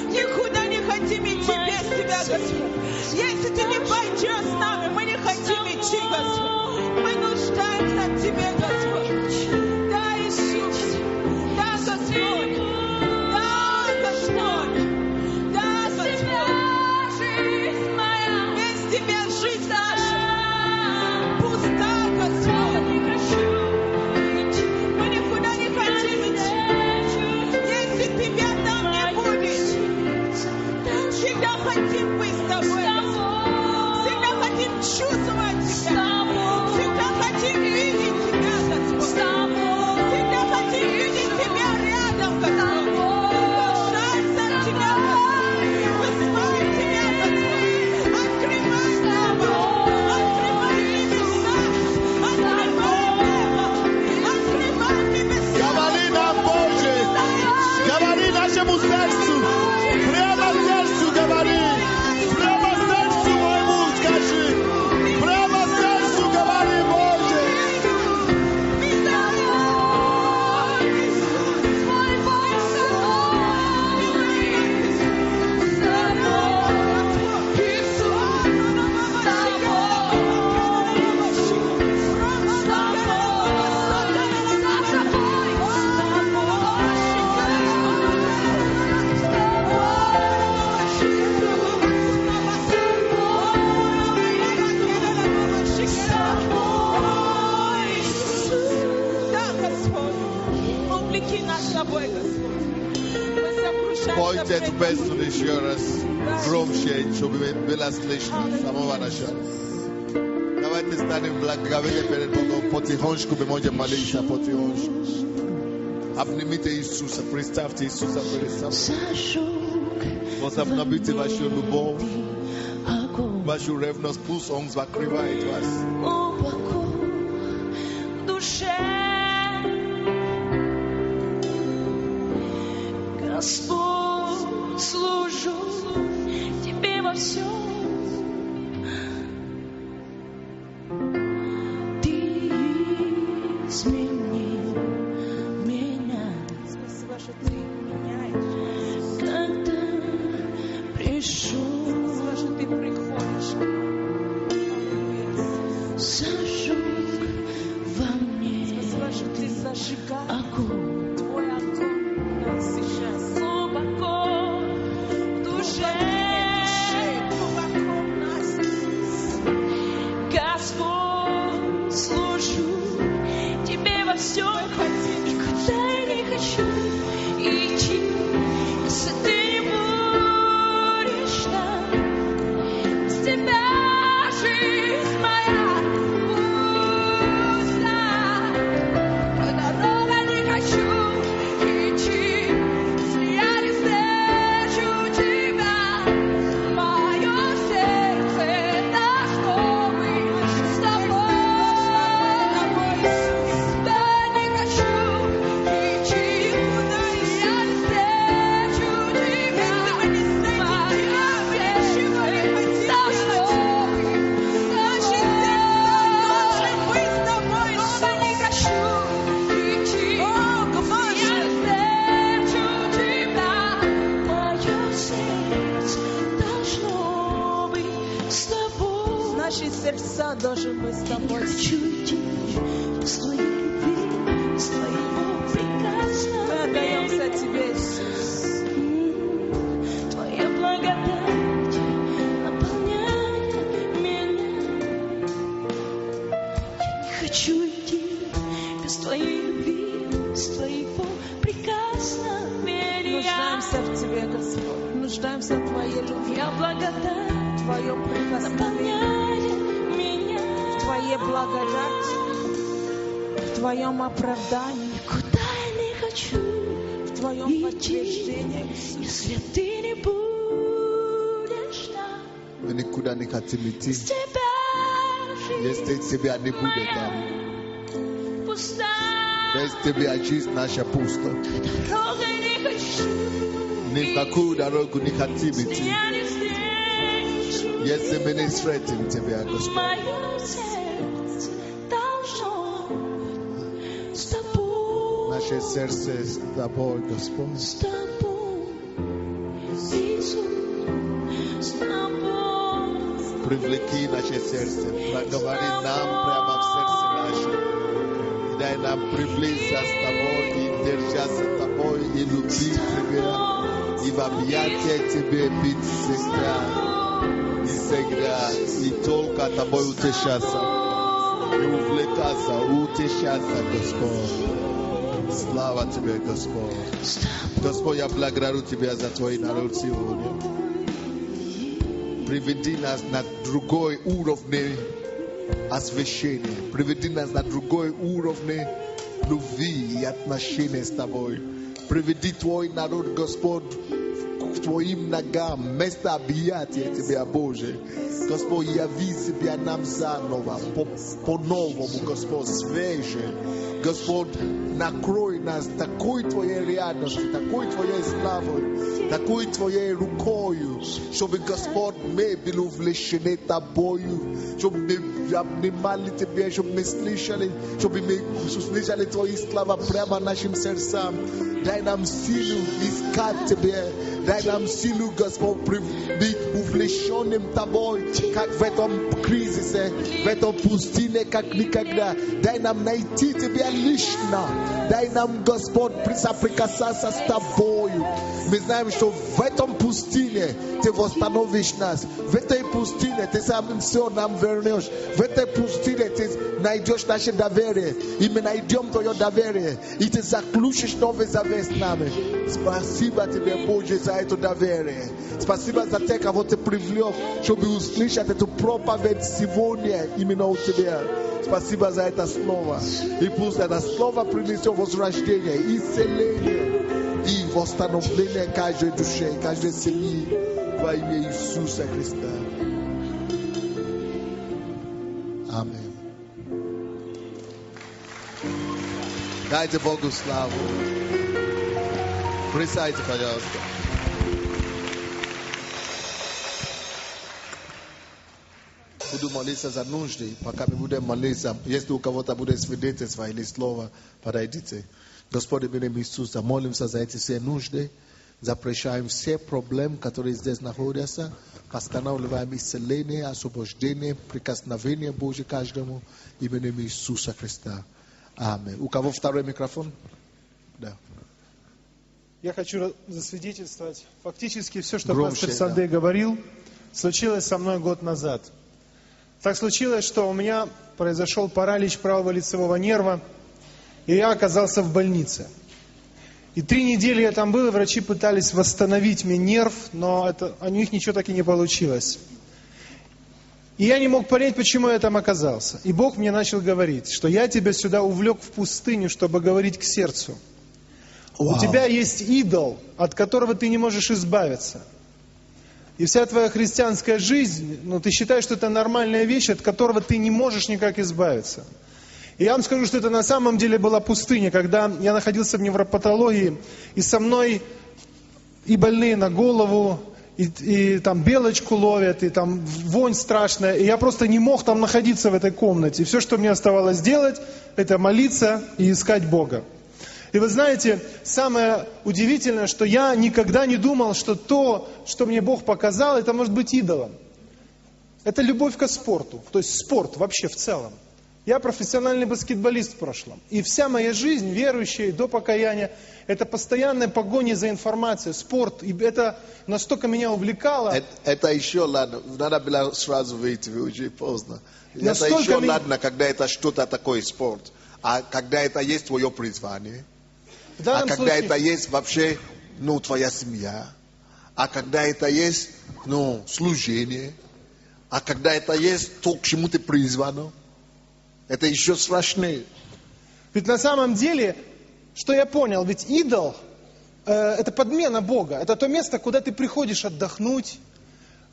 Никуда не хотим идти без Тебя, Господь. Если Ты не пойдешь с нами, мы не хотим идти, Господь. Мы нуждаемся в Тебе, Господь. Да, Иисус. Да, Господь. Да, Господь. Да, Господь. Без Тебя жизнь наша пуста, Господь. Мы никуда не хотим идти. Если Тебя там не будет, всегда хотим быть с Тобой, Господь. Всегда хотим чувствовать Тебя. Всегда хотим видеть Тебя, Господь. Всегда хотим видеть Тебя рядом, Господь. Нуждаемся в Тебя, Господь. Мы смотрим Тебя, Господь. Открывай небо. Открывай небеса. Открывай небо. Открывай небеса. Говори нам, Боже. Говори нашему сердцу. Прямо сердцу говори. Прямо сердцу моему скажи. Прямо сердцу говори, Боже. Да, Господь. Увлеки нас с Тобой, Господь. Мы сокрушаемся Пойте эту пред песню еще раз громче, чтобы было слышно самого нашего. Давайте станем благоговейны перед Богом. Потихонечку мы можем молиться, потихонечку. Обнимите Иисуса, представьте Иисуса перед собой. Возобновите вашу любовь, вашу ревность. Пусть Он закрывает вас. Господь, служу Тебе во всем. Ты изменил меня, Спасибо, что Ты меняешь. когда пришел. Спасибо, что Ты приходишь. Зажег во мне Спасибо, что Ты зажигаешь. огонь Твой огонь у нас сейчас. глубоко в душе. Глубоко Наши сердца должны быть с Я не тобой. хочу идти без твоей любви, без твоего прекрасного Мы отдаемся имени. тебе, Иисус. Твоя благодать наполняет меня. Я не хочу идти без твоей любви, без твоего прекрасного имени. Нуждаемся в тебе, Господь. Нуждаемся в твоей любви, Твоя благодать в твоем прикосновении, наполняет меня. в твоей благодати, в твоем оправдании, Куда я не хочу в твоем идти, подтверждении, Иисус. если ты не будешь там. Мы никуда не хотим идти, Без тебя если жизнь тебя не будет там. моя пуста. Без тебя жизнь наша пуста. Дорогой не хочу, Ни в какую дорогу не хотим идти, я не встречу. если мы не встретим тебя, Господь. Мое сердце должно с тобой, Наше сердце с тобой, Господь. с тобой, Иисус, с тобой. Привлеки наше сердце, проговори нам прямо в сердце наше. И дай нам приблизиться с тобой и держаться с тобой и любить тебя. И в объятия тебе быть всегда, и только тобой утешаться, и увлекаться, утешаться, Господь. Слава тебе, Господь. Господь, я благодарю тебя за твой народ сегодня. Приведи нас на другой уровень освящения. Приведи нас на другой уровень любви и отношения с тобой. Приведи твой народ, Господь, к твоим ногам, место объятия тебя, Боже. Господь, яви себя нам заново, по-новому, Господь, свеже. Господь, накрой нас такой твоей рядностью, такой твоей славой, такой твоей рукою, чтобы, Господь, мы были увлечены тобою, чтобы мы обнимали тебя, чтобы мы слышали твои слова прямо нашим сердцам. Дай нам силу искать тебя, дай нам силу, Господь, быть увлеченным тобой, как в этом кризисе, в этом пустыне, как никогда. Дай нам найти тебя лично, дай нам, Господь, соприкасаться с тобою. Мы знаем, что в этом пустыне ты восстановишь нас, в этой пустыне ты сам все нам вернешь, в этой пустыне ты найдешь наше доверие, и мы найдем твое доверие, и ты заключишь новый завет с нами. Спасибо тебе, Боже, за это доверие. Спасибо за те, кого ты привлек, чтобы услышать эту проповедь сегодня именно у тебя. Спасибо за это слово. И пусть это слово принесет возвращение, исцеление и восстановление каждой душе, каждой семьи во имя Иисуса Христа. Аминь. Дайте Богу славу. Присядьте, пожалуйста. Буду молиться за нужды, пока мы будем молиться. Если у кого-то будет свидетельство или слово, подойдите. Господи, в имя Иисуса, молимся за эти все нужды, запрещаем все проблемы, которые здесь находятся, постанавливаем исцеление, освобождение, прикосновение Божье каждому, именем Иисуса Христа. Аминь. У кого второй микрофон? Да. Я хочу засвидетельствовать. Фактически все, что Громче, пастор Саде говорил, случилось со мной год назад. Так случилось, что у меня произошел паралич правого лицевого нерва, и я оказался в больнице. И 3 недели я там был, и врачи пытались восстановить мне нерв, но у них ничего так и не получилось. И я не мог понять, почему я там оказался. И Бог мне начал говорить, что я тебя сюда увлек в пустыню, чтобы говорить к сердцу. У тебя есть идол, от которого ты не можешь избавиться. И вся твоя христианская жизнь, ты считаешь, что это нормальная вещь, от которого ты не можешь никак избавиться. И я вам скажу, что это на самом деле была пустыня, когда я находился в невропатологии, и со мной и больные на голову, и там белочку ловят, и там вонь страшная, и я просто не мог там находиться в этой комнате. И все, что мне оставалось делать, это молиться и искать Бога. И вы знаете, самое удивительное, что я никогда не думал, что то, что мне Бог показал, это может быть идолом. это любовь к спорту, то есть спорт вообще в целом. Я профессиональный баскетболист в прошлом. И вся моя жизнь, верующая и до покаяния, это постоянная погоня за информацией, спорт. И это настолько меня увлекало. Это еще ладно, надо было сразу выйти, уже поздно. Это Настолько еще меня- ладно, когда это что-то такое спорт. А когда это есть твое призвание, В данном когда случае, это есть вообще, твоя семья, а когда это есть, служение, а когда это есть то, к чему ты призван, это еще страшнее. ведь на самом деле, что я понял, ведь идол это подмена Бога. Это то место, куда ты приходишь отдохнуть.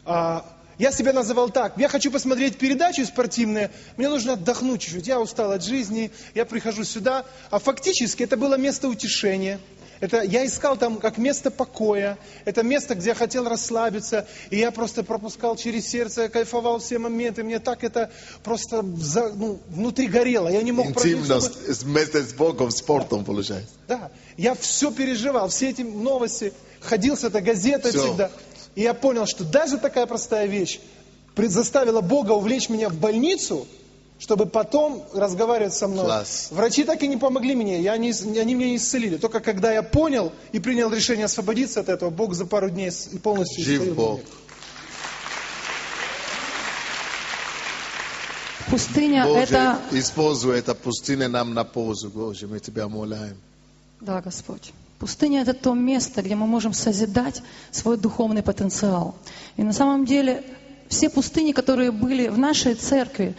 Я себя называл так: я хочу посмотреть передачи спортивные, мне нужно отдохнуть чуть-чуть, я устал от жизни, я прихожу сюда. А фактически это было место утешения. Это я искал там как место покоя. Это место, где я хотел расслабиться. И я просто пропускал через сердце, я кайфовал все моменты. Мне так это просто внутри горело. Я не мог прожить, Интимность вместе с Богом, спортом получается. Да, я все переживал, все эти новости, ходил с этой газетой Всё. всегда. И я понял, что даже такая простая вещь заставила Бога увлечь меня в больницу, чтобы потом разговаривать со мной. Класс. Врачи так и не помогли мне, они меня не исцелили. Только когда я понял и принял решение освободиться от этого, Бог за пару дней полностью исцелил Жив Бог. меня. Пустыня Боже, это... используй это пустыню нам на пользу, Боже, мы Тебя молаем. Да, Господь. Пустыня это то место, где мы можем созидать свой духовный потенциал. И на самом деле все пустыни, которые были в нашей церкви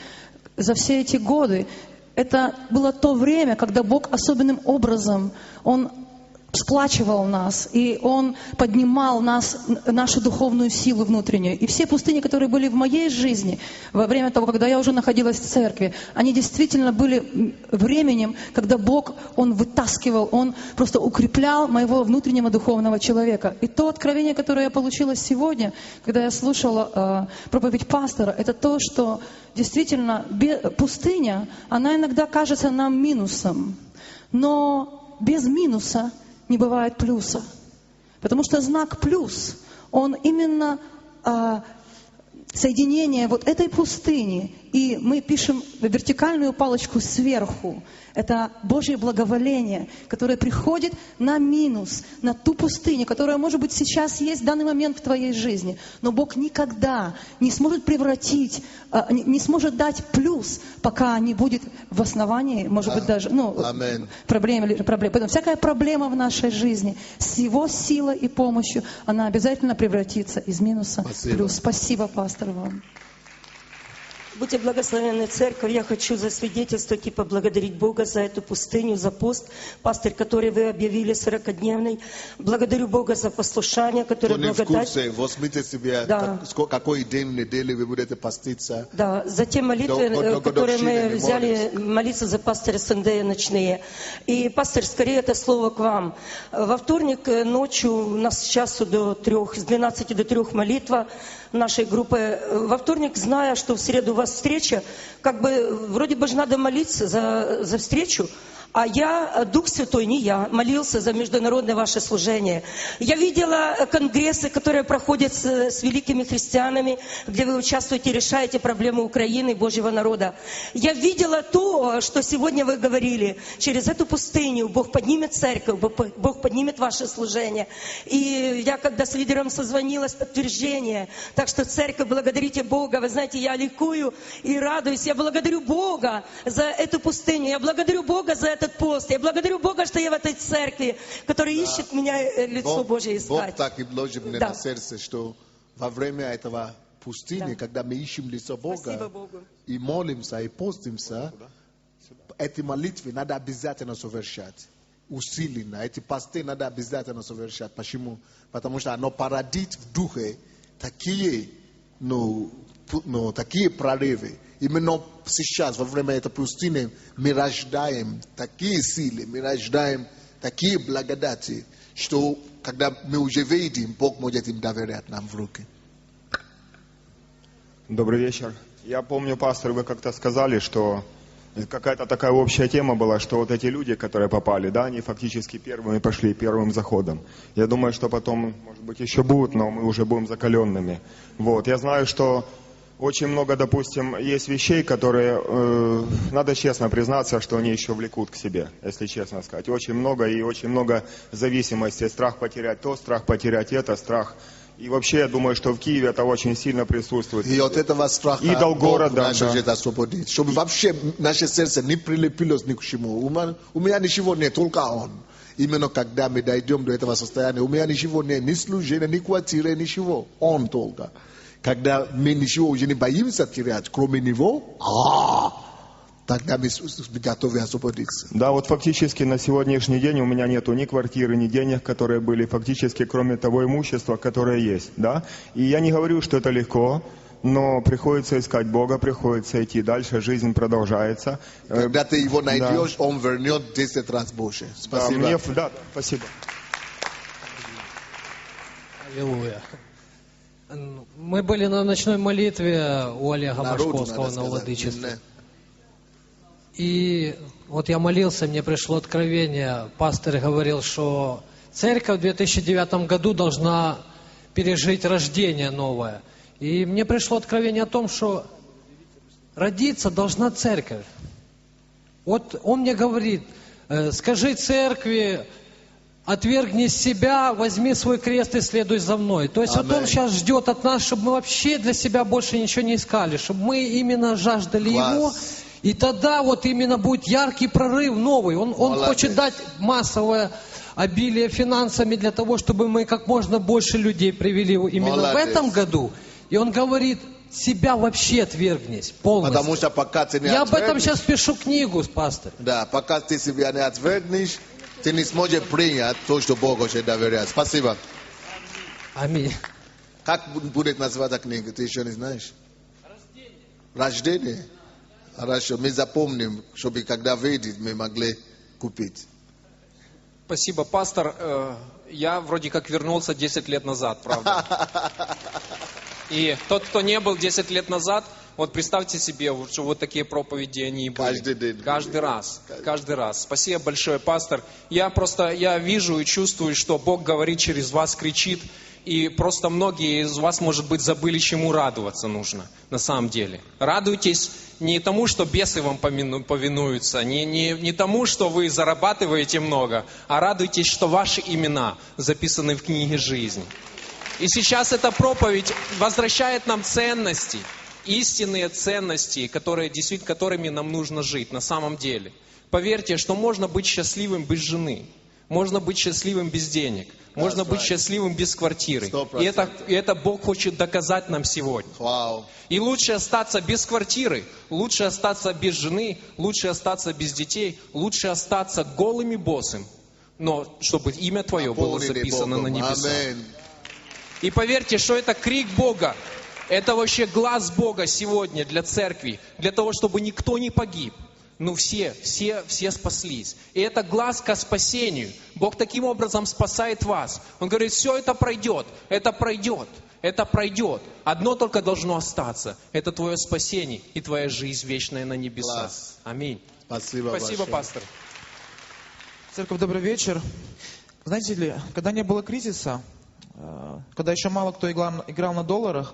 за все эти годы, это было то время, когда Бог особенным образом, Он сплачивал нас, и Он поднимал нас, нашу духовную силу внутреннюю. И все пустыни, которые были в моей жизни, во время того, когда я уже находилась в церкви, они действительно были временем, когда Бог, Он вытаскивал, Он просто укреплял моего внутреннего духовного человека. И то откровение, которое я получила сегодня, когда я слушала проповедь пастора, это то, что действительно пустыня, она иногда кажется нам минусом, но без минуса не бывает плюса. Потому что знак плюс, он именно соединение вот этой пустыни. И мы пишем вертикальную палочку сверху. Это Божье благоволение, которое приходит на минус, на ту пустыню, которая, может быть, сейчас есть в данный момент в твоей жизни. Но Бог никогда не сможет превратить, не сможет дать плюс, пока не будет в основании, может быть, даже проблем. Поэтому всякая проблема в нашей жизни с Его силой и помощью, она обязательно превратится из минуса в плюс. Спасибо, пастор, вам. Будьте благословенны, церковь. Я хочу засвидетельствовать и поблагодарить Бога за эту пустыню, за пост, пастырь, который вы объявили 40-дневный. Благодарю Бога за послушание, которое благодать. Возьмите себе, какой день недели вы будете поститься. Да, за те молитвы, которые мы взяли, молиться за пастыря Сандея ночные. И, пастырь, скорее это слово к вам. Во вторник ночью, у нас с часу до 3, с 12 до 3 молитва нашей группы. Во вторник, зная, что в среду у вас встреча, как бы вроде бы же надо молиться за встречу, а я, Дух Святой, не я, молился за международное ваше служение. Я видела конгрессы, которые проходят с великими христианами, где вы участвуете, решаете проблемы Украины и Божьего народа. Я видела то, что сегодня вы говорили. Через эту пустыню Бог поднимет церковь, Бог поднимет ваше служение. И я, когда с лидером созвонилась, подтверждение. Так что, церковь, благодарите Бога. Вы знаете, я ликую и радуюсь. Я благодарю Бога за эту пустыню. Я благодарю Бога за этот пост. Я благодарю Бога, что я в этой церкви, который ищет меня лицо Божье искать. Бог так и вложил мне на сердце, что во время этого пустыни, когда мы ищем лицо Бога и молимся, и постимся, эти молитвы надо обязательно совершать. Усиленно. Эти посты надо обязательно совершать. Почему? Потому что оно породит в духе такие, такие прорывы. Именно сейчас, во время этой пустыни, мы рождаем такие силы, мы рождаем такие благодати, что когда мы уже видим, Бог может им доверять нам в руки. Добрый вечер. Я помню, пастор, вы как-то сказали, что какая-то такая общая тема была, что вот эти люди, которые попали, да, они фактически первыми пошли, первым заходом. Я думаю, что потом, может быть, еще будут, но мы уже будем закаленными. Вот. Я знаю, что очень много, допустим, есть вещей, которые, надо честно признаться, что они еще влекут к себе, если честно сказать. Очень много зависимостей. Страх потерять то, страх потерять это, страх. И вообще, я думаю, что в Киеве это очень сильно присутствует. И от этого страха идол города, Бог может освободить. Чтобы вообще наше сердце не прилепилось ни к чему. У меня ничего нет, только Он. Именно когда мы дойдем до этого состояния, у меня ничего нет, ни служения, ни квартиры, ничего. Он только. Когда мы ничего уже не боимся терять, кроме Него, тогда мы готовы освободиться. Да, вот фактически на сегодняшний день у меня нету ни квартиры, ни денег, которые были, фактически кроме того имущества, которое есть, да. И я не говорю, что это легко, но приходится искать Бога, приходится идти дальше, жизнь продолжается. Когда ты Его найдешь, Он вернет 10 раз больше. Спасибо. Да, спасибо. Аллилуйя. Мы были на ночной молитве у Олега Машковского на Владычестве. И вот я молился, мне пришло откровение. Пастор говорил, что церковь в 2009 году должна пережить рождение новое. И мне пришло откровение о том, что родиться должна церковь. Вот он мне говорит, скажи церкви, отвергни себя, возьми свой крест и следуй за мной. То есть вот он сейчас ждет от нас, чтобы мы вообще для себя больше ничего не искали, чтобы мы именно жаждали Его. И тогда вот именно будет яркий прорыв новый. Он хочет дать массовое обилие финансами для того, чтобы мы как можно больше людей привели именно в этом году. И он говорит, себя вообще отвергнись полностью. Потому что пока ты не Я об этом сейчас пишу книгу, пастор. Да, пока ты себя не отвергнешь, ты не сможешь принять то, что Бог хочет доверять. Спасибо. Аминь. Как будет называться книга, ты еще не знаешь? Рождение. Хорошо, мы запомним, чтобы когда выйдет, мы могли купить. Спасибо, пастор. Я вроде как вернулся 10 лет назад, правда. И тот, кто не был 10 лет назад, вот представьте себе, что вот такие проповеди они и были. Каждый день. Каждый раз. Спасибо большое, пастор. Я вижу и чувствую, что Бог говорит через вас, кричит. И просто многие из вас, может быть, забыли, чему радоваться нужно на самом деле. Радуйтесь не тому, что бесы вам повинуются, не тому, что вы зарабатываете много, а радуйтесь, что ваши имена записаны в книге жизни. И сейчас эта проповедь возвращает нам ценности, истинные ценности, которыми нам нужно жить на самом деле. Поверьте, что можно быть счастливым без жены, можно быть счастливым без денег, можно быть счастливым без квартиры. И это Бог хочет доказать нам сегодня. И лучше остаться без квартиры, лучше остаться без жены, лучше остаться без детей, лучше остаться голым и босым, но чтобы имя Твое было записано на небесах. И поверьте, что это крик Бога, это вообще глаз Бога сегодня для церкви, для того, чтобы никто не погиб. Ну все спаслись. И это глаз ко спасению. Бог таким образом спасает вас. Он говорит, все это пройдет, это пройдет, это пройдет. Одно только должно остаться. Это твое спасение и твоя жизнь вечная на небесах. Аминь. Спасибо, пастор. Церковь, добрый вечер. Знаете ли, когда не было кризиса, когда еще мало кто играл на долларах,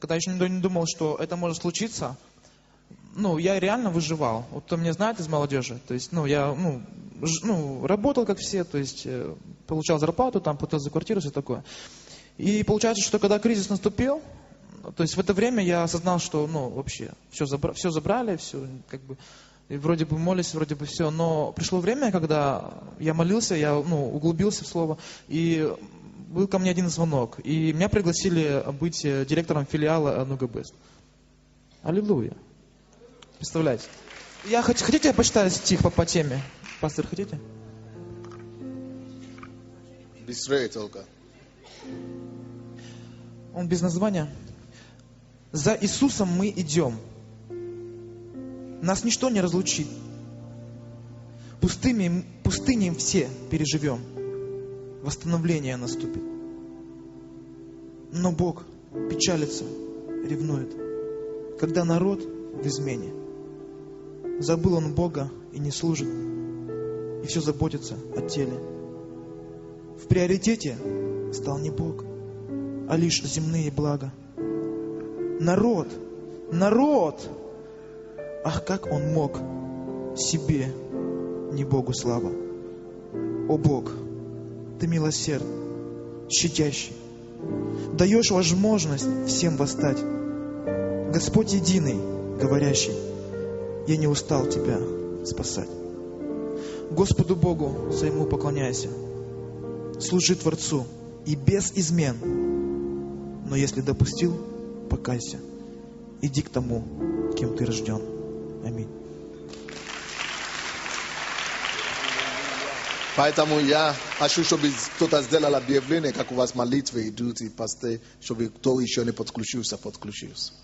когда еще никто не думал, что это может случиться, я реально выживал. Вот кто меня знает из молодежи, то есть, я работал как все, то есть, получал зарплату, там, платил за квартиру, все такое. И получается, что когда кризис наступил, то есть в это время я осознал, что, вообще, все забрали, все, как бы, и вроде бы молились, вроде бы все, но пришло время, когда я молился, я, углубился в слово, и был ко мне один звонок, и меня пригласили быть директором филиала НУГБЭС. Аллилуйя. Представляете? Хотите, я почитаю стих по теме? Пастор, хотите? Быстрее только. Он без названия. За Иисусом мы идем. Нас ничто не разлучит. Пустыней все переживем. Восстановление наступит. Но Бог печалится, ревнует, когда народ в измене. Забыл он Бога и не служит, и все заботится о теле. В приоритете стал не Бог, а лишь земные блага. Народ народ. Ах, как он мог себе, не Богу слава. О Бог, Ты милосердный, щадящий, даешь возможность всем восстать. Господь единый, говорящий, я не устал Тебя спасать. Господу Богу своему поклоняйся, служи Творцу и без измен. Но если допустил, покайся, иди к тому, кем ты рожден. Аминь. Поэтому я хочу, чтобы кто-то сделал объявление, как у вас молитвы идут, и пастор, чтобы кто еще не подключился, подключился. —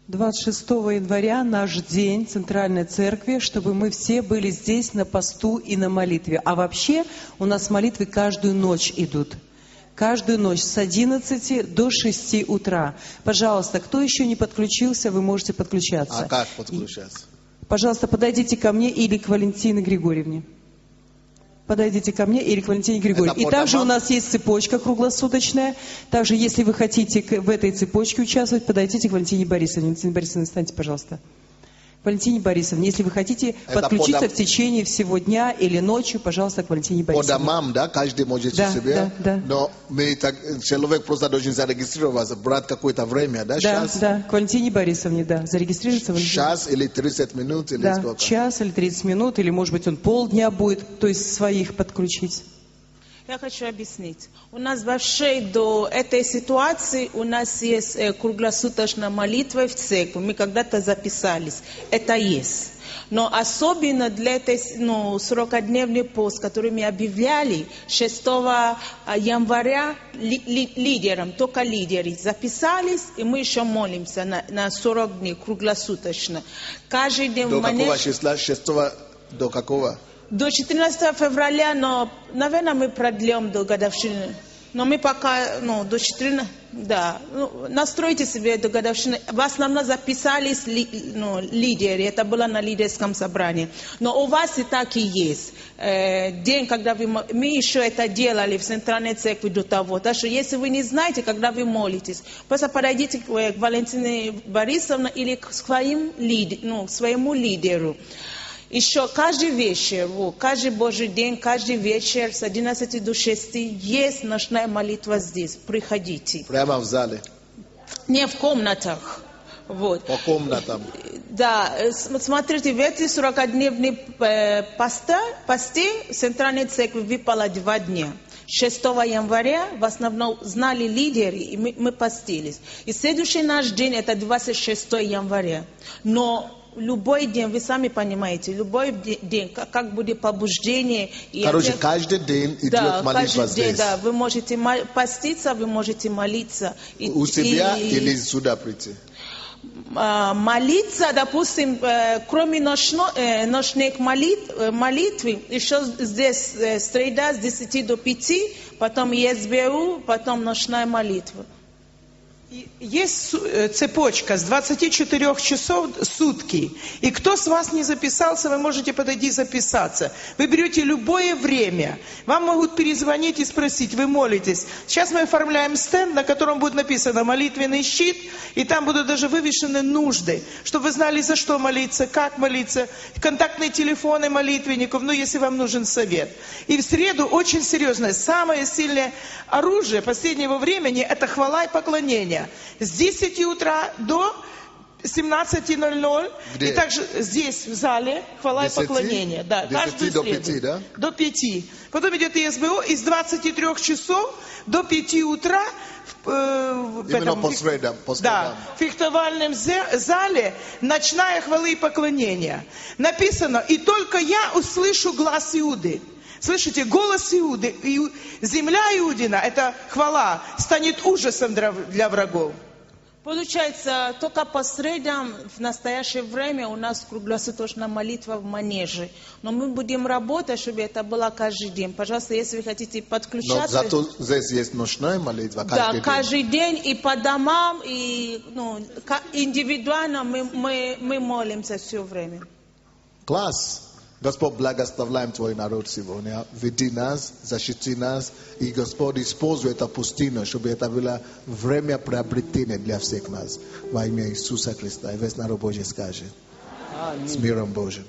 26 января наш день Центральной Церкви, чтобы мы все были здесь на посту и на молитве. А вообще у нас молитвы каждую ночь идут. Каждую ночь с 11 до 6 утра. Пожалуйста, кто еще не подключился, вы можете подключаться. А как подключаться? Пожалуйста, подойдите ко мне или к Валентине Григорьевне. Подойдите ко мне или к Валентине Григорьевне. И также у нас есть цепочка круглосуточная. Также, если вы хотите в этой цепочке участвовать, подойдите к Валентине Борисовне. Валентина Борисовна, встаньте, пожалуйста. Валентине Борисовне, если вы хотите подключиться в течение всего дня или ночью, пожалуйста, к Валентине Борисовне. По домам, да, каждый может себе. Да. Но человек просто должен зарегистрироваться, брать какое-то время, да, час? Да, к Валентине Борисовне, да, зарегистрироваться. Час или 30 минут, или да, сколько? Час или 30 минут, или, может быть, он полдня будет, то есть своих подключить. Я хочу объяснить. У нас вообще до этой ситуации у нас есть круглосуточная молитва в церкви. Мы когда-то записались. Это есть. Но особенно для этой 40-дневный пост, который мы объявляли 6 января лидерам, только лидеры записались, и мы еще молимся на 40 дней круглосуточно. Каждый день до какого числа? 6 до какого? До 14 февраля, но, наверное, мы продлим до годовщины. Но мы пока, до 14, да, настройте себе до годовщины. В основном записались лидеры, это было на лидерском собрании. Но у вас и так и есть. День, когда мы еще это делали в Центральной Церкви до того. Так что, если вы не знаете, когда вы молитесь, просто подойдите к Валентине Борисовне или к своему лидеру. Еще каждый вечер, каждый Божий день, каждый вечер с 11 до 6 есть ночная молитва здесь. Приходите. Прямо в зале? Не в комнатах. Вот. По комнатам? Да. Смотрите, в эти 40-дневные посты в Центральной Церкви выпало 2 дня. 6 января в основном знали лидеры, и мы постились. И следующий наш день это 26 января. Но любой день, вы сами понимаете, любой день, как будет побуждение. Короче, каждый день идет молитва здесь. День, да, вы можете поститься, вы можете молиться. У себя или сюда прийти? Молиться, допустим, кроме ночных молитвы, еще здесь среда с 10 до 5, потом ЕСБУ, потом ночная молитва. Есть цепочка с 24 часов сутки. И кто с вас не записался, вы можете подойти записаться. Вы берете любое время. Вам могут перезвонить и спросить, вы молитесь. Сейчас мы оформляем стенд, на котором будет написано «молитвенный щит», и там будут даже вывешены нужды, чтобы вы знали, за что молиться, как молиться, контактные телефоны молитвенников, если вам нужен совет. И в среду очень серьезное, самое сильное оружие последнего времени – это хвала и поклонение. С 10 утра до 17:00. И также здесь, в зале, хвала и поклонение. Да, каждую до среду. 5, да? До 5. Потом идет ЕСБО из 23 часов до 5 утра по средам. Да, в фехтовальном зале ночная хвала и поклонение. Написано, и только я услышу глас Иуды. Слышите, голос Иуды, земля Иудина, это хвала, станет ужасом для врагов. Получается, только по средам в настоящее время у нас круглосуточная молитва в манеже. Но мы будем работать, чтобы это было каждый день. Пожалуйста, если вы хотите подключаться... Но зато здесь есть ночная молитва каждый день. Да, каждый день и по домам, и индивидуально мы молимся все время. Класс. Господь благословляем Твой народ сегодня. Веди нас, защити нас. И, Господь, используй эту пустыню, чтобы это было время приобретения для всех нас. Во имя Иисуса Христа. И весь народ Божий скажет. С миром Божьим.